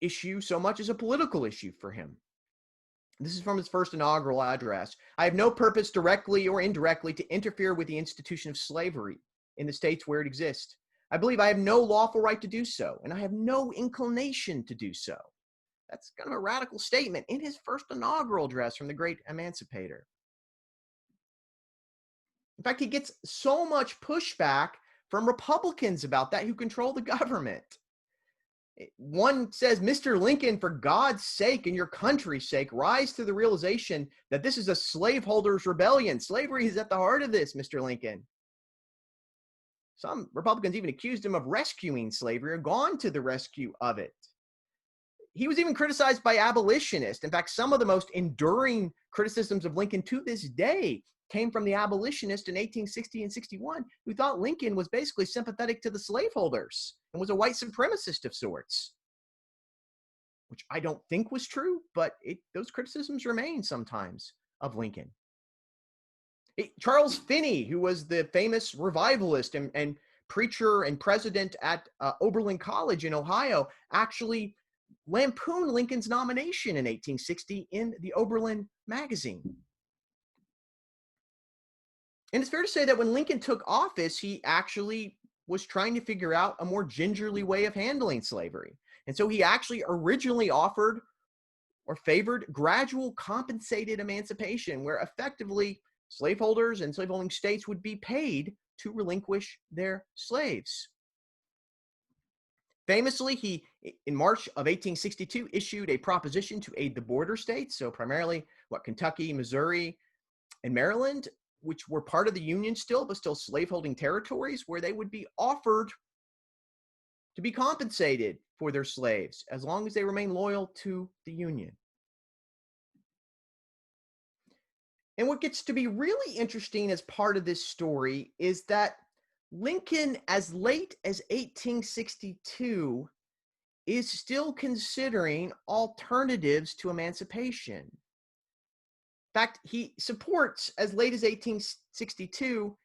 issue so much as a political issue for him. This is from his first inaugural address. I have no purpose directly or indirectly to interfere with the institution of slavery in the states where it exists. I believe I have no lawful right to do so, and I have no inclination to do so. That's kind of a radical statement in his first inaugural address from the great emancipator. In fact, he gets so much pushback from Republicans about that who control the government. One says, Mr. Lincoln, for God's sake and your country's sake, rise to the realization that this is a slaveholders' rebellion. Slavery is at the heart of this, Mr. Lincoln. Some Republicans even accused him of rescuing slavery or gone to the rescue of it. He was even criticized by abolitionists. In fact, some of the most enduring criticisms of Lincoln to this day came from the abolitionists in 1860 and 61 who thought Lincoln was basically sympathetic to the slaveholders and was a white supremacist of sorts, which I don't think was true, but those criticisms remain sometimes of Lincoln. Charles Finney, who was the famous revivalist and preacher and president at Oberlin College in Ohio, actually lampooned Lincoln's nomination in 1860 in the Oberlin magazine. And it's fair to say that when Lincoln took office, he actually was trying to figure out a more gingerly way of handling slavery. And so he actually originally offered or favored gradual compensated emancipation, where effectively slaveholders and slaveholding states would be paid to relinquish their slaves. Famously, he, in March of 1862, issued a proposition to aid the border states, so primarily Kentucky, Missouri, and Maryland, which were part of the Union still, but still slaveholding territories, where they would be offered to be compensated for their slaves as long as they remain loyal to the Union. And what gets to be really interesting as part of this story is that Lincoln, as late as 1862, is still considering alternatives to emancipation. In fact, he supports, as late as 1862,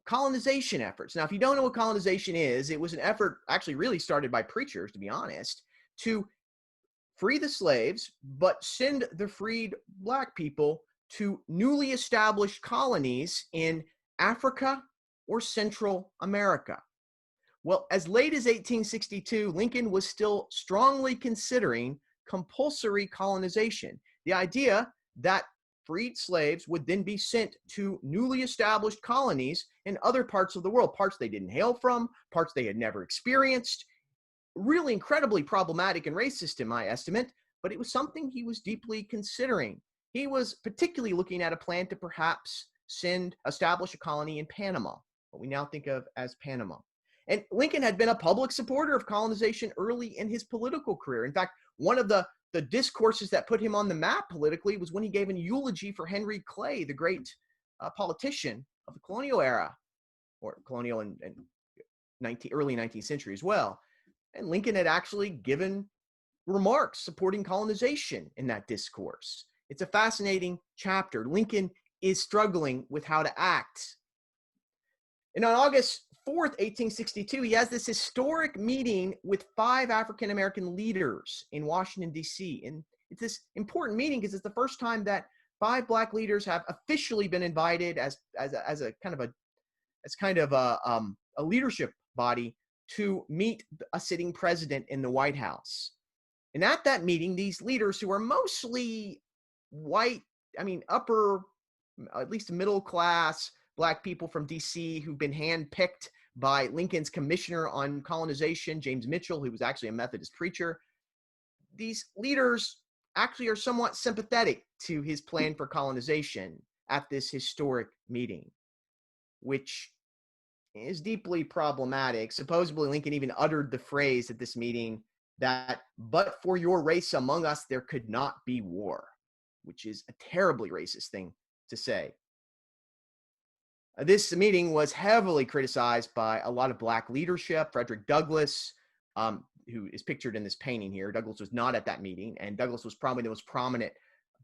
colonization efforts. Now, if you don't know what colonization is, it was an effort actually really started by preachers, to be honest, to free the slaves, but send the freed Black people to newly established colonies in Africa or Central America. Well, as late as 1862, Lincoln was still strongly considering compulsory colonization. The idea that freed slaves would then be sent to newly established colonies in other parts of the world, parts they didn't hail from, parts they had never experienced. Really incredibly problematic and racist in my estimate, but it was something he was deeply considering. He was particularly looking at a plan to perhaps establish a colony in Panama, what we now think of as Panama. And Lincoln had been a public supporter of colonization early in his political career. In fact, one of the discourses that put him on the map politically was when he gave a eulogy for Henry Clay, the great politician of the colonial era, or colonial and early 19th century as well. And Lincoln had actually given remarks supporting colonization in that discourse. It's a fascinating chapter. Lincoln is struggling with how to act. And on August 4th, 1862, he has this historic meeting with 5 African-American leaders in Washington, D.C. And it's this important meeting because it's the first time that 5 Black leaders have officially been invited as a kind of a leadership body to meet a sitting president in the White House. And at that meeting, these leaders, who are mostly white, upper, at least middle class Black people from D.C. who've been handpicked by Lincoln's commissioner on colonization, James Mitchell, who was actually a Methodist preacher. These leaders actually are somewhat sympathetic to his plan for colonization. at this historic meeting, which is deeply problematic. Supposedly, Lincoln even uttered the phrase at this meeting that, "But for your race among us, there could not be war," which is a terribly racist thing to say. This meeting was heavily criticized by a lot of Black leadership. Frederick Douglass, who is pictured in this painting here, Douglass was not at that meeting, and Douglass was probably the most prominent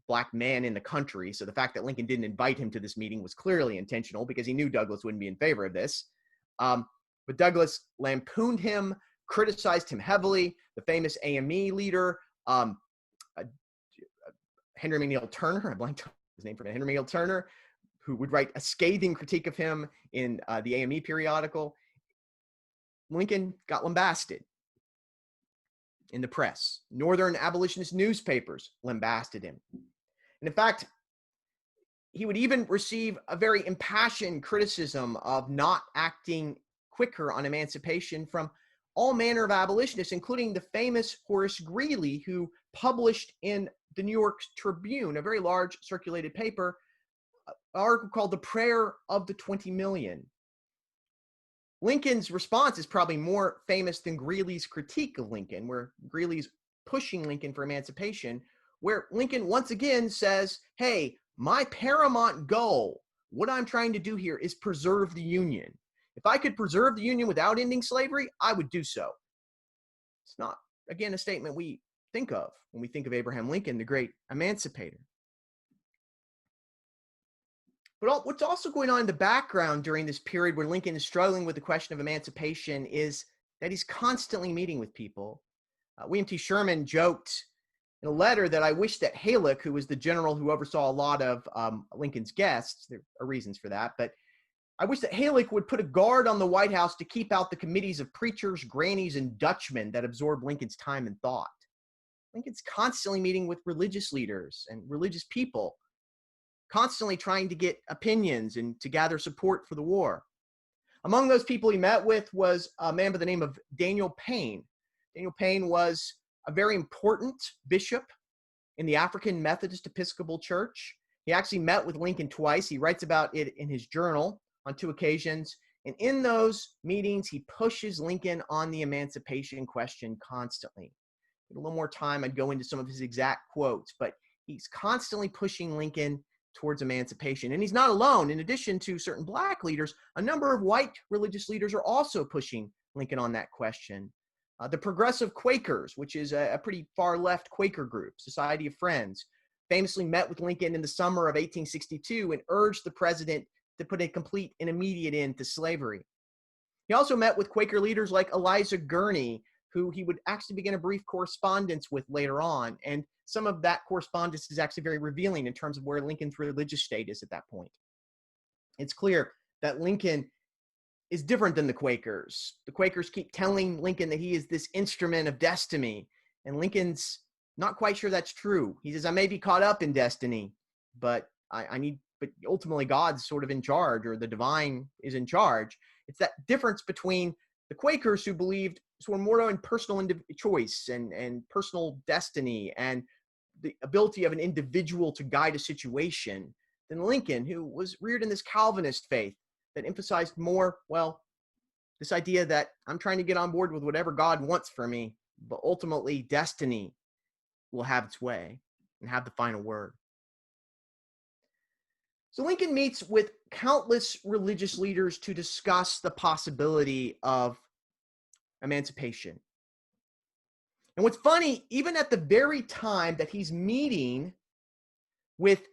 Black man in the country. So the fact that Lincoln didn't invite him to this meeting was clearly intentional, because he knew Douglass wouldn't be in favor of this. But Douglass lampooned him, criticized him heavily. The famous AME leader, Henry McNeill Turner, I blanked on his name for a minute, Henry McNeill Turner, who would write a scathing critique of him in the AME periodical. Lincoln got lambasted in the press. Northern abolitionist newspapers lambasted him. And in fact, he would even receive a very impassioned criticism of not acting quicker on emancipation from all manner of abolitionists, including the famous Horace Greeley, who published in the New York Tribune, a very large circulated paper, an article called "The Prayer of the 20 Million." Lincoln's response is probably more famous than Greeley's critique of Lincoln, where Greeley's pushing Lincoln for emancipation, where Lincoln once again says, "Hey, my paramount goal, what I'm trying to do here, is preserve the Union. If I could preserve the Union without ending slavery, I would do so." It's not, again, a statement we think of when we think of Abraham Lincoln, the great emancipator. But what's also going on in the background during this period where Lincoln is struggling with the question of emancipation is that he's constantly meeting with people. William T. Sherman joked in a letter that I wish that Halleck, who was the general who oversaw a lot of Lincoln's guests, there are reasons for that, but I wish that Halleck would put a guard on the White House to keep out the committees of preachers, grannies, and Dutchmen that absorb Lincoln's time and thought. Lincoln's constantly meeting with religious leaders and religious people, constantly trying to get opinions and to gather support for the war. Among those people he met with was a man by the name of Daniel Payne. Daniel Payne was a very important bishop in the African Methodist Episcopal Church. He actually met with Lincoln twice. He writes about it in his journal on 2 occasions. And in those meetings, he pushes Lincoln on the emancipation question constantly. With a little more time, I'd go into some of his exact quotes, but he's constantly pushing Lincoln towards emancipation. And he's not alone. In addition to certain Black leaders, a number of white religious leaders are also pushing Lincoln on that question. The Progressive Quakers, which is a pretty far left Quaker group, Society of Friends, famously met with Lincoln in the summer of 1862 and urged the president to put a complete and immediate end to slavery. He also met with Quaker leaders like Eliza Gurney, who he would actually begin a brief correspondence with later on. And some of that correspondence is actually very revealing in terms of where Lincoln's religious state is at that point. It's clear that Lincoln is different than the Quakers. The Quakers keep telling Lincoln that he is this instrument of destiny, and Lincoln's not quite sure that's true. He says, "I may be caught up in destiny, but but ultimately God's sort of in charge, or the divine is in charge." It's that difference between the Quakers, who believed sort of more in personal choice and personal destiny and the ability of an individual to guide a situation, than Lincoln, who was reared in this Calvinist faith that emphasized more, well, this idea that I'm trying to get on board with whatever God wants for me, but ultimately destiny will have its way and have the final word. So Lincoln meets with countless religious leaders to discuss the possibility of emancipation. And what's funny, even at the very time that he's meeting with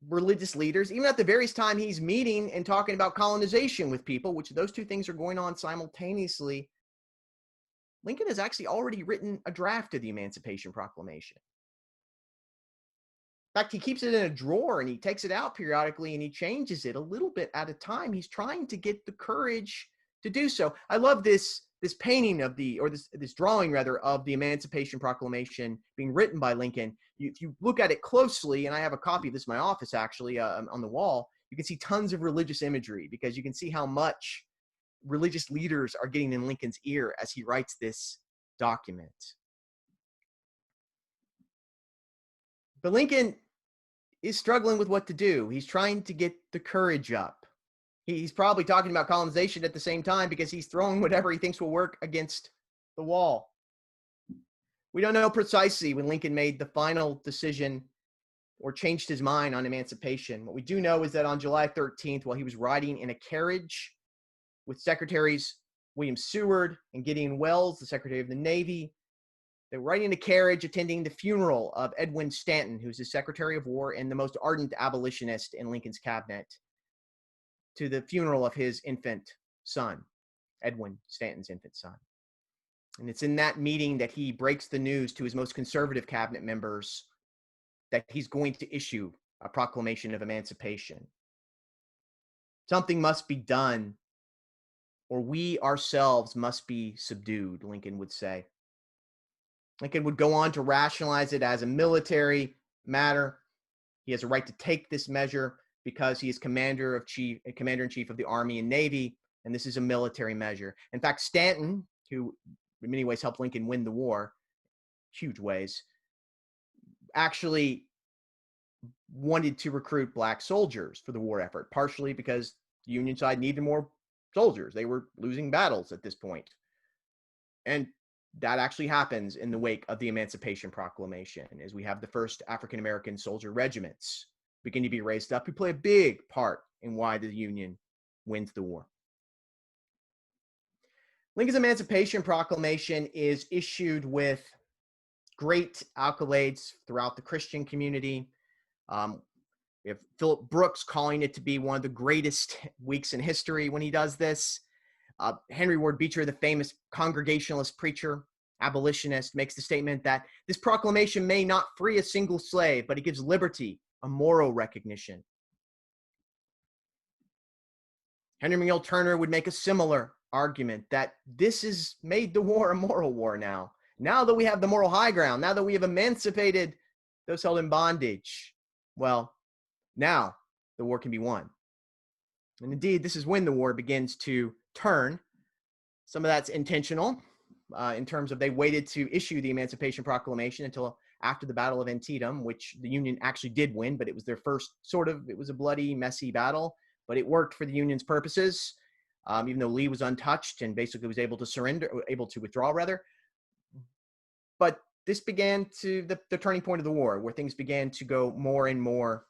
religious leaders, even at the very time he's meeting and talking about colonization with people, which those two things are going on simultaneously, Lincoln has actually already written a draft of the Emancipation Proclamation. In fact, he keeps it in a drawer and he takes it out periodically and he changes it a little bit at a time. He's trying to get the courage to do so. I love this painting of this drawing rather of the Emancipation Proclamation being written by Lincoln. If you look at it closely, and I have a copy of this in my office actually on the wall, you can see tons of religious imagery, because you can see how much religious leaders are getting in Lincoln's ear as he writes this document. But Lincoln is struggling with what to do. He's trying to get the courage up. He's probably talking about colonization at the same time because he's throwing whatever he thinks will work against the wall. We don't know precisely when Lincoln made the final decision or changed his mind on emancipation. What we do know is that on July 13th, while he was riding in a carriage with Secretaries William Seward and Gideon Welles, the Secretary of the Navy, they were riding in a carriage attending the funeral of Edwin Stanton, who's the Secretary of War and the most ardent abolitionist in Lincoln's cabinet, to the funeral of his infant son, Edwin Stanton's infant son. And it's in that meeting that he breaks the news to his most conservative cabinet members that he's going to issue a proclamation of emancipation. Something must be done, or we ourselves must be subdued, Lincoln would say. Lincoln would go on to rationalize it as a military matter. He has a right to take this measure because he is commander-in-chief of the Army and Navy, and this is a military measure. In fact, Stanton, who in many ways helped Lincoln win the war, huge ways, actually wanted to recruit black soldiers for the war effort, partially because the Union side needed more soldiers. They were losing battles at this point. And that actually happens in the wake of the Emancipation Proclamation, as we have the first African-American soldier regiments begin to be raised up, who play a big part in why the Union wins the war. Lincoln's Emancipation Proclamation is issued with great accolades throughout the Christian community. We have Philip Brooks calling it to be one of the greatest weeks in history when he does this. Henry Ward Beecher, the famous Congregationalist preacher, abolitionist, makes the statement that this proclamation may not free a single slave, but it gives liberty a moral recognition. Henry McNeill Turner would make a similar argument that this has made the war a moral war now. Now that we have the moral high ground, now that we have emancipated those held in bondage, well, now the war can be won. And indeed, this is when the war begins to turn. Some of that's intentional in terms of they waited to issue the Emancipation Proclamation until after the Battle of Antietam, which the Union actually did win, but it was their first it was a bloody, messy battle, but it worked for the Union's purposes, even though Lee was untouched and basically was able to withdraw rather. But this began to the turning point of the war, where things began to go more and more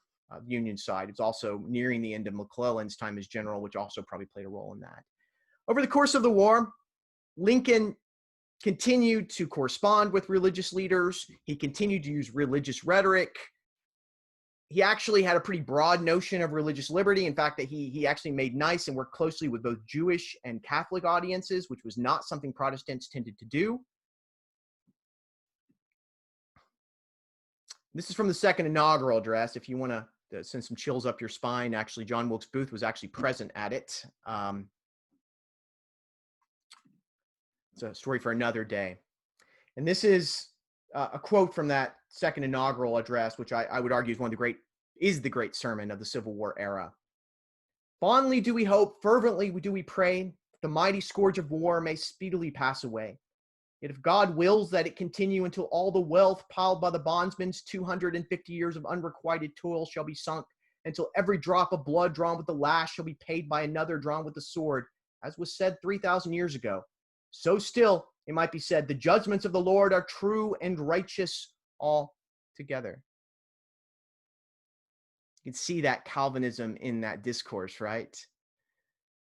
Union side. It's also nearing the end of McClellan's time as general, which also probably played a role in that. Over the course of the war, Lincoln continued to correspond with religious leaders. He continued to use religious rhetoric. He actually had a pretty broad notion of religious liberty. In fact, that he actually made nice and worked closely with both Jewish and Catholic audiences, which was not something Protestants tended to do. This is from the second inaugural address. If you want to send some chills up your spine, actually, John Wilkes Booth was actually present at it. It's a story for another day. And this is a quote from that second inaugural address, which I would argue is the great sermon of the Civil War era. Fondly do we hope, fervently do we pray, the mighty scourge of war may speedily pass away. Yet if God wills that it continue until all the wealth piled by the bondsman's 250 years of unrequited toil shall be sunk, until every drop of blood drawn with the lash shall be paid by another drawn with the sword, as was said 3,000 years ago, so still, it might be said, the judgments of the Lord are true and righteous altogether. You can see that Calvinism in that discourse, right?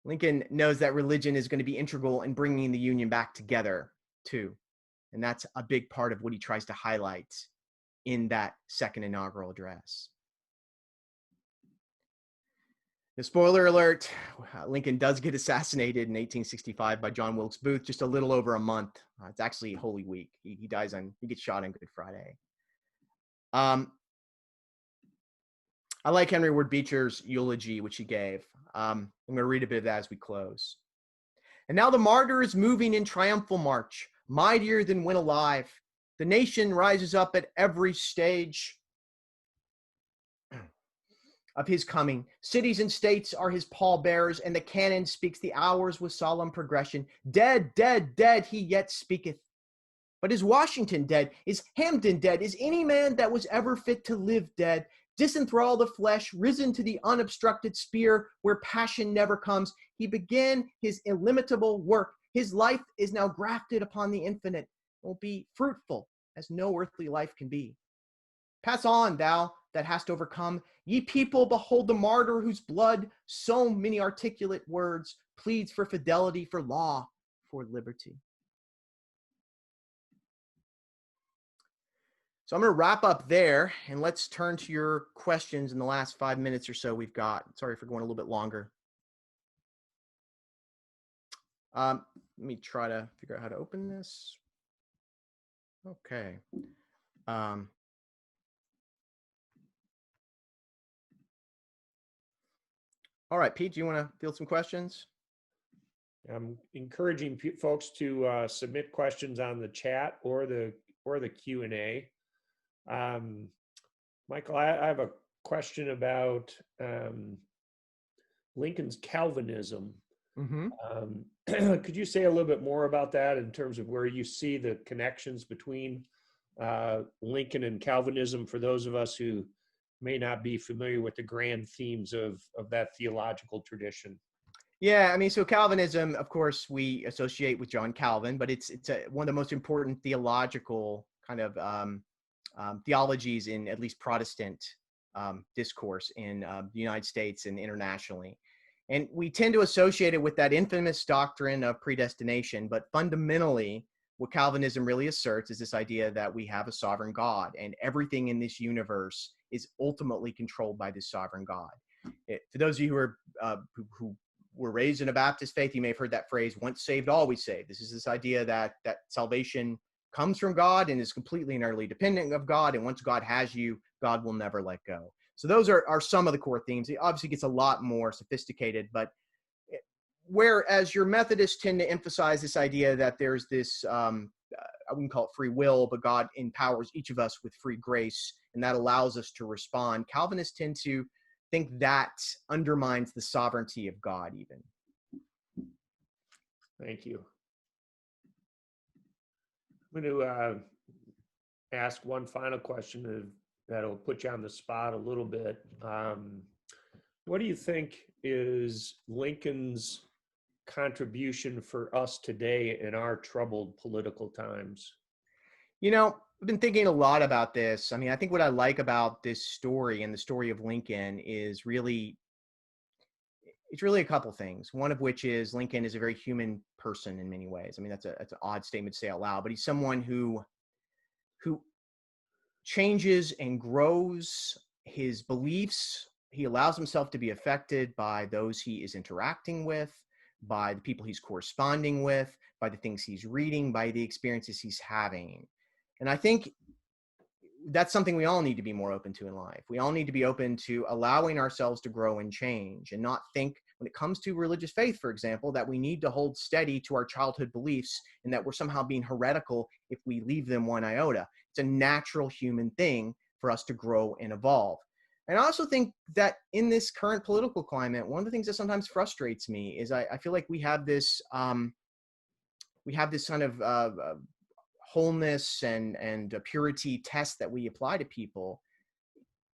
Lincoln knows that religion is going to be integral in bringing the Union back together, too. And that's a big part of what he tries to highlight in that second inaugural address. The spoiler alert, Lincoln does get assassinated in 1865 by John Wilkes Booth, just a little over a month. It's actually Holy Week. He gets shot on Good Friday. I like Henry Ward Beecher's eulogy, which he gave. I'm going to read a bit of that as we close. And now the martyr is moving in triumphal march, mightier than when alive. The nation rises up at every stage of his coming. Cities and states are his pallbearers, and the cannon speaks the hours with solemn progression. Dead, dead, dead, he yet speaketh. But is Washington dead? Is Hampden dead? Is any man that was ever fit to live dead? disenthralled the flesh, risen to the unobstructed sphere where passion never comes. He began his illimitable work. His life is now grafted upon the infinite, will be fruitful as no earthly life can be. Pass on, thou that hast overcome. Ye people, behold the martyr whose blood, so many articulate words, pleads for fidelity, for law, for liberty. So I'm going to wrap up there, and let's turn to your questions in the last 5 minutes or so we've got. Sorry for going a little bit longer. Let me try to figure out how to open this. Okay. All right, Pete, do you want to field some questions? I'm encouraging folks to submit questions on the chat or the Q&A. Michael, I have a question about Lincoln's Calvinism. Mm-hmm. Could you say a little bit more about that in terms of where you see the connections between Lincoln and Calvinism for those of us who may not be familiar with the grand themes of that theological tradition? Yeah, I mean, so Calvinism, of course, we associate with John Calvin, but it's one of the most important theological kind of theologies in at least Protestant discourse in the United States and internationally. And we tend to associate it with that infamous doctrine of predestination, but fundamentally, what Calvinism really asserts is this idea that we have a sovereign God, and everything in this universe is ultimately controlled by this sovereign God. For those of you who were raised in a Baptist faith, you may have heard that phrase, once saved, always saved. This is this idea that salvation comes from God and is completely and utterly dependent of God. And once God has you, God will never let go. So those are some of the core themes. It obviously gets a lot more sophisticated, but whereas your Methodists tend to emphasize this idea that there's this, I wouldn't call it free will, but God empowers each of us with free grace, and that allows us to respond. Calvinists tend to think that undermines the sovereignty of God even. Thank you. I'm going to ask one final question that'll put you on the spot a little bit. What do you think is Lincoln's contribution for us today in our troubled political times? You know, I've been thinking a lot about this. I mean, I think what I like about this story and the story of Lincoln is it's really a couple things. One of which is Lincoln is a very human person in many ways. I mean, that's an odd statement to say out loud, but he's someone who changes and grows his beliefs. He allows himself to be affected by those he is interacting with, by the people he's corresponding with, by the things he's reading, by the experiences he's having. And I think that's something we all need to be more open to in life. We all need to be open to allowing ourselves to grow and change, and not think, when it comes to religious faith, for example, that we need to hold steady to our childhood beliefs and that we're somehow being heretical if we leave them one iota. It's a natural human thing for us to grow and evolve. And I also think that in this current political climate, one of the things that sometimes frustrates me is I feel like we have this kind of wholeness and purity test that we apply to people.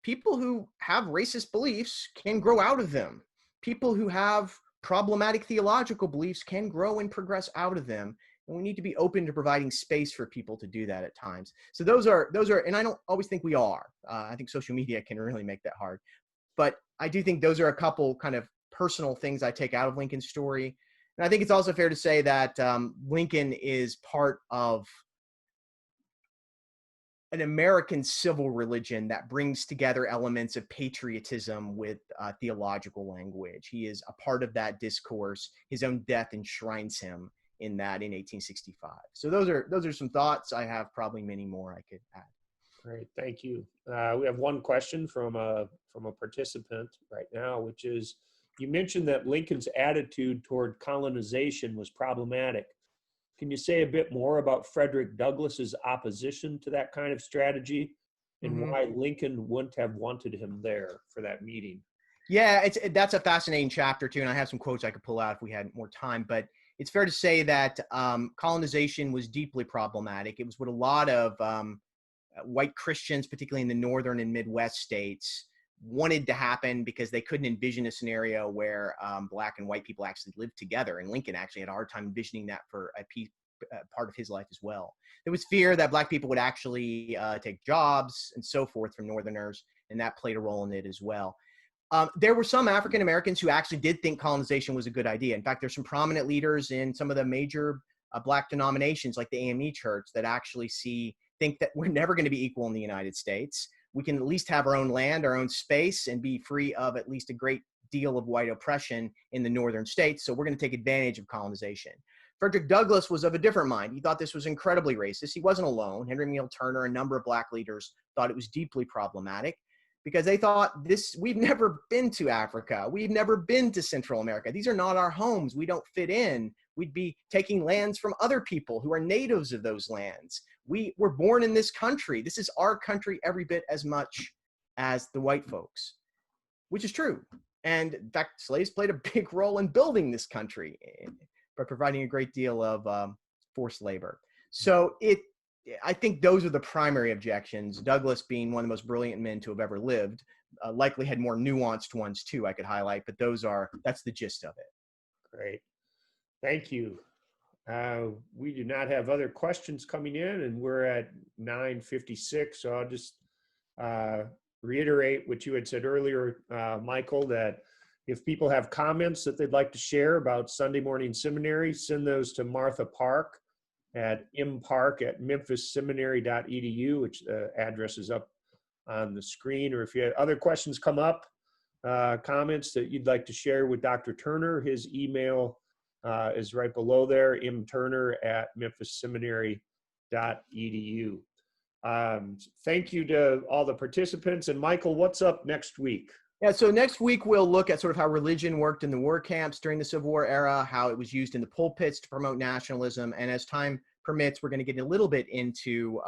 People who have racist beliefs can grow out of them. People who have problematic theological beliefs can grow and progress out of them. And we need to be open to providing space for people to do that at times. So those are, and I don't always think we are. I think social media can really make that hard. But I do think those are a couple kind of personal things I take out of Lincoln's story. And I think it's also fair to say that Lincoln is part of an American civil religion that brings together elements of patriotism with theological language. He is a part of that discourse. His own death enshrines him in that in 1865. So those are some thoughts. I have probably many more I could add. Great, thank you. We have one question from a participant right now, which is, you mentioned that Lincoln's attitude toward colonization was problematic. Can you say a bit more about Frederick Douglass's opposition to that kind of strategy and why Lincoln wouldn't have wanted him there for that meeting? Yeah, that's a fascinating chapter too, and I have some quotes I could pull out if we had more time, but it's fair to say that colonization was deeply problematic. It was what a lot of white Christians, particularly in the northern and Midwest states, wanted to happen because they couldn't envision a scenario where Black and white people actually lived together. And Lincoln actually had a hard time envisioning that for a part of his life as well. There was fear that Black people would actually take jobs and so forth from Northerners, and that played a role in it as well. There were some African Americans who actually did think colonization was a good idea. In fact, there's some prominent leaders in some of the major Black denominations like the AME Church that actually think that we're never going to be equal in the United States. We can at least have our own land, our own space, and be free of at least a great deal of white oppression in the northern states. So we're going to take advantage of colonization. Frederick Douglass was of a different mind. He thought this was incredibly racist. He wasn't alone. Henry Neal Turner, a number of Black leaders thought it was deeply problematic because they thought we've never been to Africa. We've never been to Central America. These are not our homes. We don't fit in. We'd be taking lands from other people who are natives of those lands. We were born in this country. This is our country every bit as much as the white folks, which is true. And in fact, slaves played a big role in building this country by providing a great deal of forced labor. So I think those are the primary objections. Douglass, being one of the most brilliant men to have ever lived, likely had more nuanced ones too I could highlight, but that's the gist of it. Great. Thank you. We do not have other questions coming in, and we're at 9:56. So I'll just reiterate what you had said earlier, Michael, that if people have comments that they'd like to share about Sunday morning seminary, send those to Martha Park at mpark@memphisseminary.edu, which address is up on the screen. Or if you have other questions come up, comments that you'd like to share with Dr. Turner, his email is right below there, mturner@memphisseminary.edu. Thank you to all the participants. And Michael, what's up next week? Yeah, so next week we'll look at sort of how religion worked in the war camps during the Civil War era, how it was used in the pulpits to promote nationalism, and as time permits, we're going to get a little bit into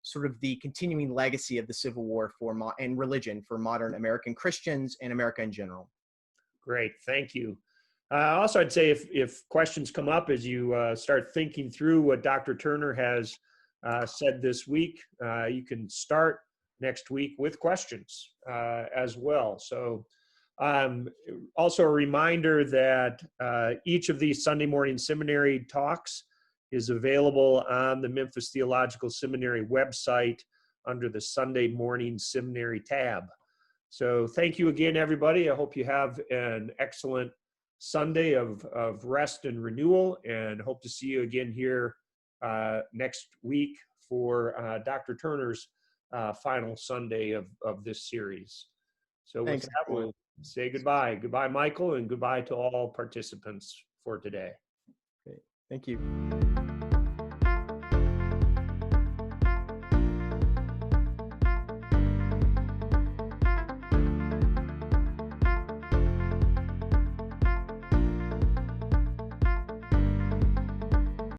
sort of the continuing legacy of the Civil War and religion for modern American Christians and America in general. Great, thank you. Also, I'd say if questions come up as you start thinking through what Dr. Turner has said this week, you can start next week with questions as well. So also a reminder that each of these Sunday morning seminary talks is available on the Memphis Theological Seminary website under the Sunday morning seminary tab. So thank you again, everybody. I hope you have an excellent Sunday of rest and renewal, and hope to see you again here next week for Dr. Turner's final Sunday of this series. So with Thanks, that, we'll say goodbye. Goodbye, Michael, and goodbye to all participants for today. Great. Thank you.